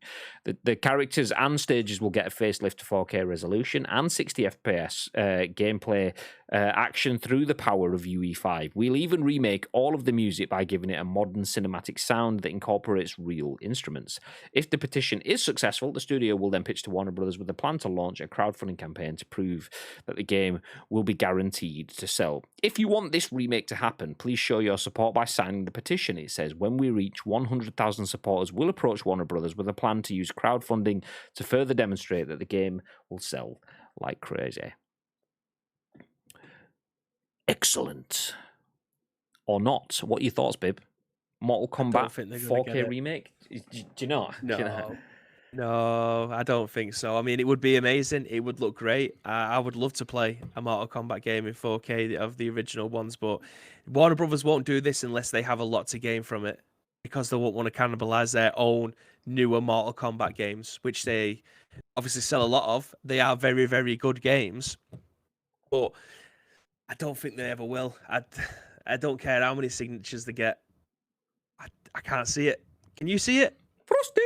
The characters and stages will get a facelift to 4K resolution and 60 FPS gameplay action through the power of UE5. We'll even remake all of the music by giving it a modern cinematic sound that incorporates real instruments. If the petition is successful, the studio will then pitch to Warner Brothers with a plan to launch a crowdfunding campaign to prove that the game will be guaranteed to sell. If you want this remake to happen, please show your support by signing the petition. It says, when we reach 100,000 supporters, we'll approach Warner Brothers with a plan to use crowdfunding to further demonstrate that the game will sell like crazy. Excellent. Or not. What are your thoughts, Bib? Mortal Kombat 4K remake? Do you know? No, I don't think so. I mean, it would be amazing. It would look great. I would love to play a Mortal Kombat game in 4K of the original ones, but Warner Brothers won't do this unless they have a lot to gain from it, because they won't want to cannibalize their own newer Mortal Kombat games, which they obviously sell a lot of. They are very, very good games, but I don't think they ever will. I don't care how many signatures they get. I can't see it. Can you see it? Frosty!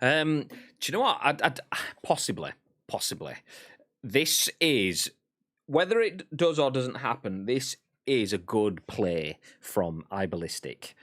Do you know what? I'd possibly. This is, whether it does or doesn't happen, this is a good play from iBallistic,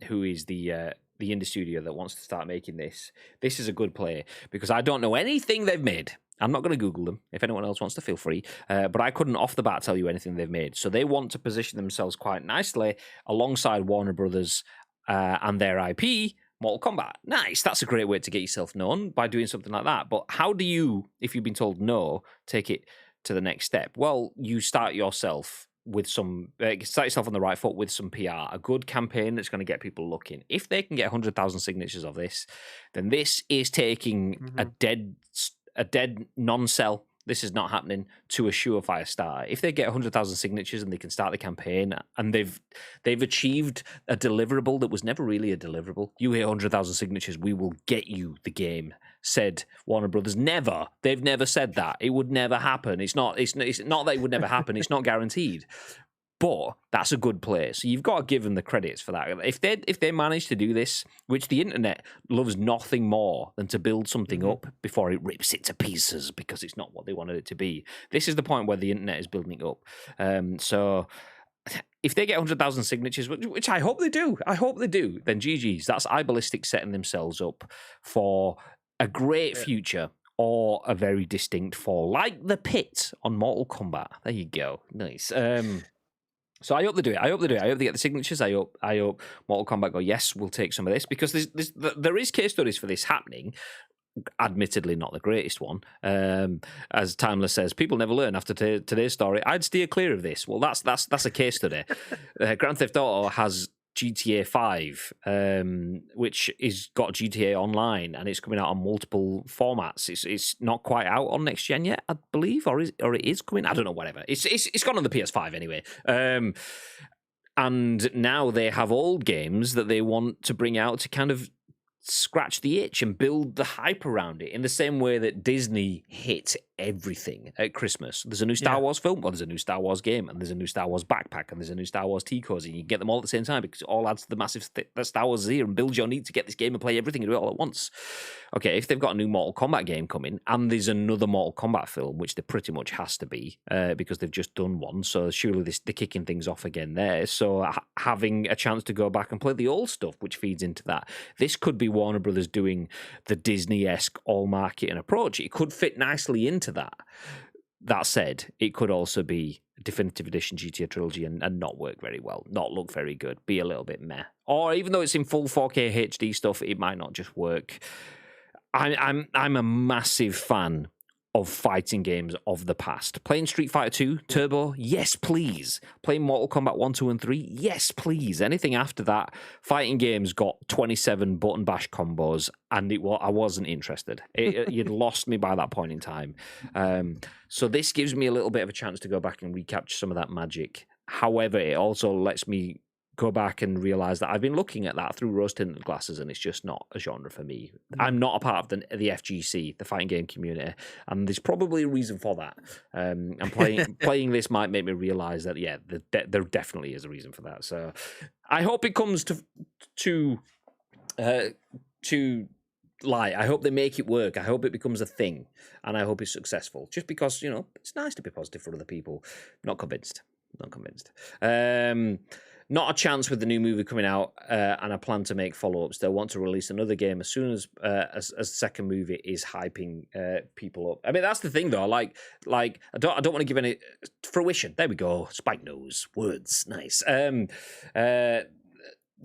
who is the indie studio that wants to start making this. This is a good play because I don't know anything they've made. I'm not going to Google them. If anyone else wants to, feel free. But I couldn't off the bat tell you anything they've made. So they want to position themselves quite nicely alongside Warner Brothers and their IP, Mortal Kombat. Nice. That's a great way to get yourself known, by doing something like that. But how do you, if you've been told no, take it to the next step? Well, you start yourself with start yourself on the right foot with some PR, a good campaign that's going to get people looking. If they can get 100,000 signatures of this, then this is taking a dead non-sell. This is not happening to a surefire start. If they get 100,000 signatures and they can start the campaign, and they've achieved a deliverable that was never really a deliverable. You hit 100,000 signatures, we will get you the game, said Warner Brothers. Never. They've never said that. It would never happen. It's not that it would never happen. It's not guaranteed. But that's a good play. So you've got to give them the credits for that. If they manage to do this, which the internet loves nothing more than to build something up before it rips it to pieces because it's not what they wanted it to be. This is the point where the internet is building it up. So if they get 100,000 signatures, which I hope they do, then GG's. That's iBallistic setting themselves up for a great future or a very distinct fall, like the pit on Mortal Kombat. There you go. Nice. So I hope they do it. I hope they get the signatures. I hope Mortal Kombat go, yes, we'll take some of this, because there is case studies for this happening. Admittedly, not the greatest one. As Timeless says, people never learn after today's story. I'd steer clear of this. Well, that's a case study. Grand Theft Auto has GTA 5, which is got GTA Online, and it's coming out on multiple formats. It's not quite out on next gen yet, I believe, or it is coming. I don't know. Whatever. It's gone on the PS5 anyway. And now they have old games that they want to bring out to kind of scratch the itch and build the hype around it, in the same way that Disney hit everything at Christmas. There's a new Star Wars film, or there's a new Star Wars game, and there's a new Star Wars backpack, and there's a new Star Wars tea cozy. You can get them all at the same time because it all adds to the massive that Star Wars is here and builds your need to get this game and play everything and do it all at once. Okay, if they've got a new Mortal Kombat game coming, and there's another Mortal Kombat film, which there pretty much has to be because they've just done one, so surely they're kicking things off again there. So having a chance to go back and play the old stuff, which feeds into that. This could be Warner Brothers doing the Disney-esque all-marketing approach. It could fit nicely into that. That said, it could also be Definitive Edition GTA Trilogy and not work very well, not look very good, be a little bit meh. Or even though it's in full 4K HD stuff, it might not just work. I'm a massive fan of fighting games of the past. Playing Street Fighter 2 Turbo, yes please. Playing Mortal Kombat 1, 2, and 3, yes please. Anything after that, fighting games got 27 button bash combos, and I wasn't interested. You'd lost me by that point in time. So this gives me a little bit of a chance to go back and recapture some of that magic. However, it also lets me go back and realize that I've been looking at that through rose-tinted glasses, and it's just not a genre for me. I'm not a part of the FGC, the fighting game community, and there's probably a reason for that. And playing this might make me realize that, yeah, there definitely is a reason for that. So I hope it comes to light. I hope they make it work. I hope it becomes a thing, and I hope it's successful. Just because, it's nice to be positive for other people. Not convinced. Not a chance with the new movie coming out, and I plan to make follow-ups. They'll want to release another game as soon as the second movie is hyping people up. I mean, that's the thing, though. Like I don't want to give any fruition. There we go. Spike nose words, nice. The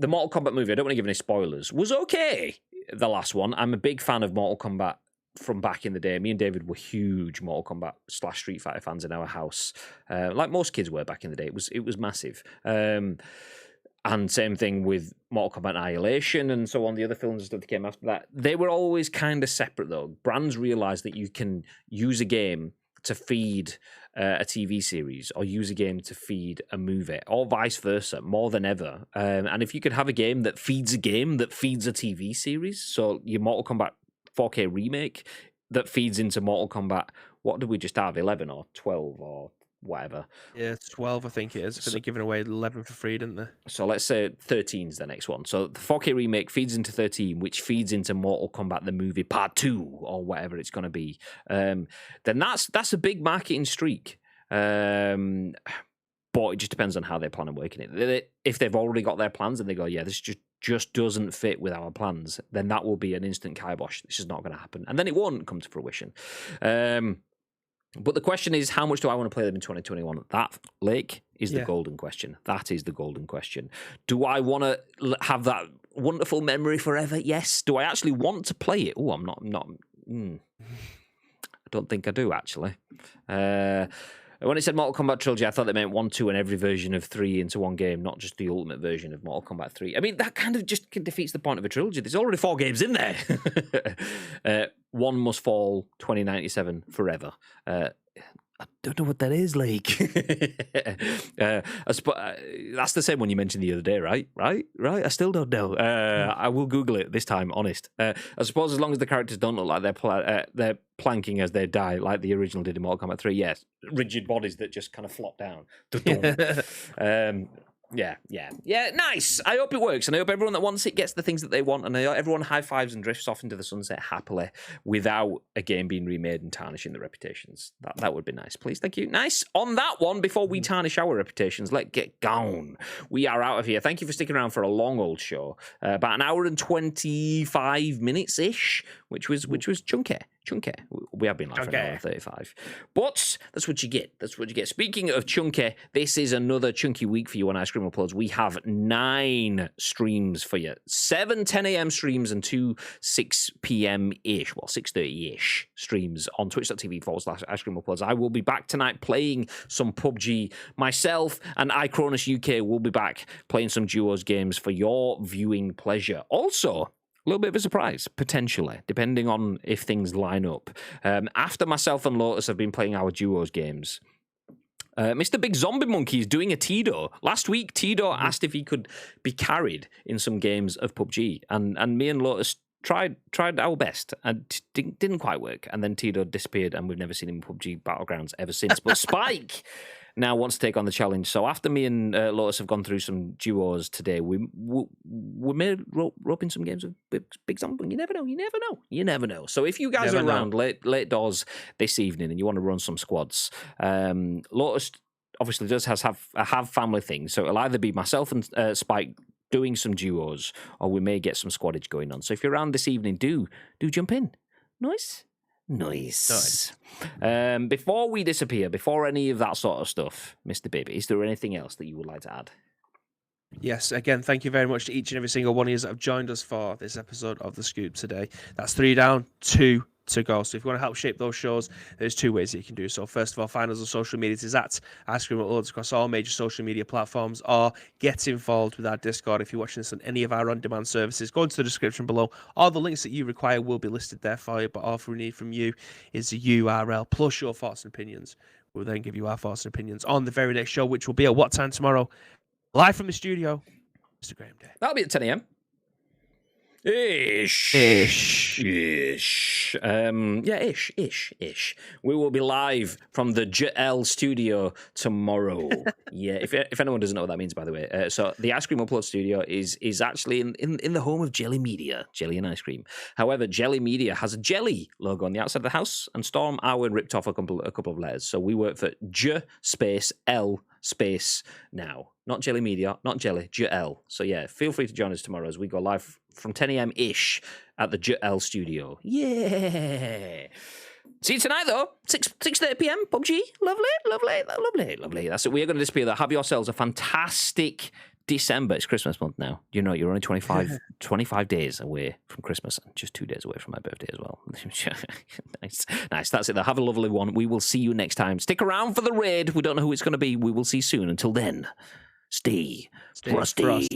Mortal Kombat movie. I don't want to give any spoilers. Was okay. The last one. I'm a big fan of Mortal Kombat from back in the day. Me and David were huge Mortal Kombat / Street Fighter fans in our house, like most kids were back in the day. It was massive. And same thing with Mortal Kombat Annihilation and so on. The other films and stuff that came after that, they were always kind of separate though. Brands realized that you can use a game to feed a TV series, or use a game to feed a movie, or vice versa, more than ever. And if you could have a game that feeds a TV series, so your Mortal Kombat 4K remake that feeds into Mortal Kombat, what did we just have, 11 or 12 or whatever? Yeah, 12 I think it is. They're giving away 11 for free, didn't they? So let's say 13 is the next one. So the 4K remake feeds into 13, which feeds into Mortal Kombat the movie Part 2 or whatever it's going to be. Then that's a big marketing streak. But it just depends on how they plan on working it. If they've already got their plans and they go, yeah, this just doesn't fit with our plans, then that will be an instant kibosh. This is not going to happen. And then it won't come to fruition. But the question is, how much do I want to play them in 2021? That, Lake, is the golden question. That is the golden question. Do I want to have that wonderful memory forever? Yes. Do I actually want to play it? Oh, I'm not. I don't think I do, actually. When it said Mortal Kombat Trilogy, I thought they meant 1, 2, and every version of 3 into one game, not just the ultimate version of Mortal Kombat 3. I mean, that kind of just defeats the point of a trilogy. There's already 4 games in there. One must fall 2097 forever. I don't know what that is, like. That's the same one you mentioned the other day, right? I still don't know. I will Google it this time, honest. I suppose as long as the characters don't look like they're planking as they die, like the original did in Mortal Kombat 3, yes. Rigid bodies that just kind of flop down. Yeah, nice. I hope it works, and I hope everyone that wants it gets the things that they want, and I hope everyone high fives and drifts off into the sunset happily without a game being remade and tarnishing their reputations. That would be nice, please. Thank you. Nice. On that one, before we tarnish our reputations, let's get gone. We are out of here. Thank you for sticking around for a long old show, about an hour and 25 minutes ish, which was chunky. We have been like for an hour and 35. But that's what you get. Speaking of chunky, this is another chunky week for you on Ice Cream Uploads. We have 9 streams for you. 7 10 a.m. streams and 2 6 p.m.-ish, 6:30-ish streams on twitch.tv/Ice Cream Uploads. I will be back tonight playing some PUBG. Myself and iCronus UK will be back playing some Duos games for your viewing pleasure. Also, a little bit of a surprise, potentially, depending on if things line up. After myself and Lotus have been playing our Duos games, Mr. Big Zombie Monkey is doing a Tido. Last week, Tido asked if he could be carried in some games of PUBG, and me and Lotus tried our best and didn't quite work. And then Tito disappeared, and we've never seen him in PUBG Battlegrounds ever since. But Spike now wants to take on the challenge. So after me and Lotus have gone through some duos today, we may rope in some games with Big Sam. You never know. So if you guys are around late doors this evening and you want to run some squads, Lotus obviously does have family things. So it'll either be myself and Spike doing some duos, or we may get some squadage going on. So if you're around this evening, do jump in. Nice. Before we disappear, before any of that sort of stuff, Mr. Bib, is there anything else that you would like to add? Yes, again, thank you very much to each and every single one of you that have joined us for this episode of The Scoop today. That's 3 down, 2 to go. So if you want to help shape those shows, there's 2 ways that you can do so. First of all, find us on social media. It is at Ice Cream Uploads across all major social media platforms, or get involved with our Discord if you're watching this on any of our on-demand services. Go into the description below. All the links that you require will be listed there for you, but all we need from you is the URL plus your thoughts and opinions. We'll then give you our thoughts and opinions on the very next show, which will be at what time tomorrow? Live from the studio, Mr. Graham Day. That'll be at 10 a.m. Ish. We will be live from the JL studio tomorrow. Yeah, if anyone doesn't know what that means, by the way. So the Ice Cream Upload studio is actually in the home of Jelly Media, Jelly and Ice Cream. However, Jelly Media has a jelly logo on the outside of the house, and Storm Arwen ripped off a couple of letters. So we work for J space L space now. Not Jelly Media, not Jelly, JL. So yeah, feel free to join us tomorrow as we go live from 10 a.m.-ish at the JL studio. Yeah. See you tonight, though. 6:30 p.m. PUBG. Lovely. That's it. We are going to disappear, though. Have yourselves a fantastic December. It's Christmas month now. You know, you're only 25 days away from Christmas and just 2 days away from my birthday as well. Nice. That's it, though. Have a lovely one. We will see you next time. Stick around for the raid. We don't know who it's going to be. We will see you soon. Until then, stay frosty.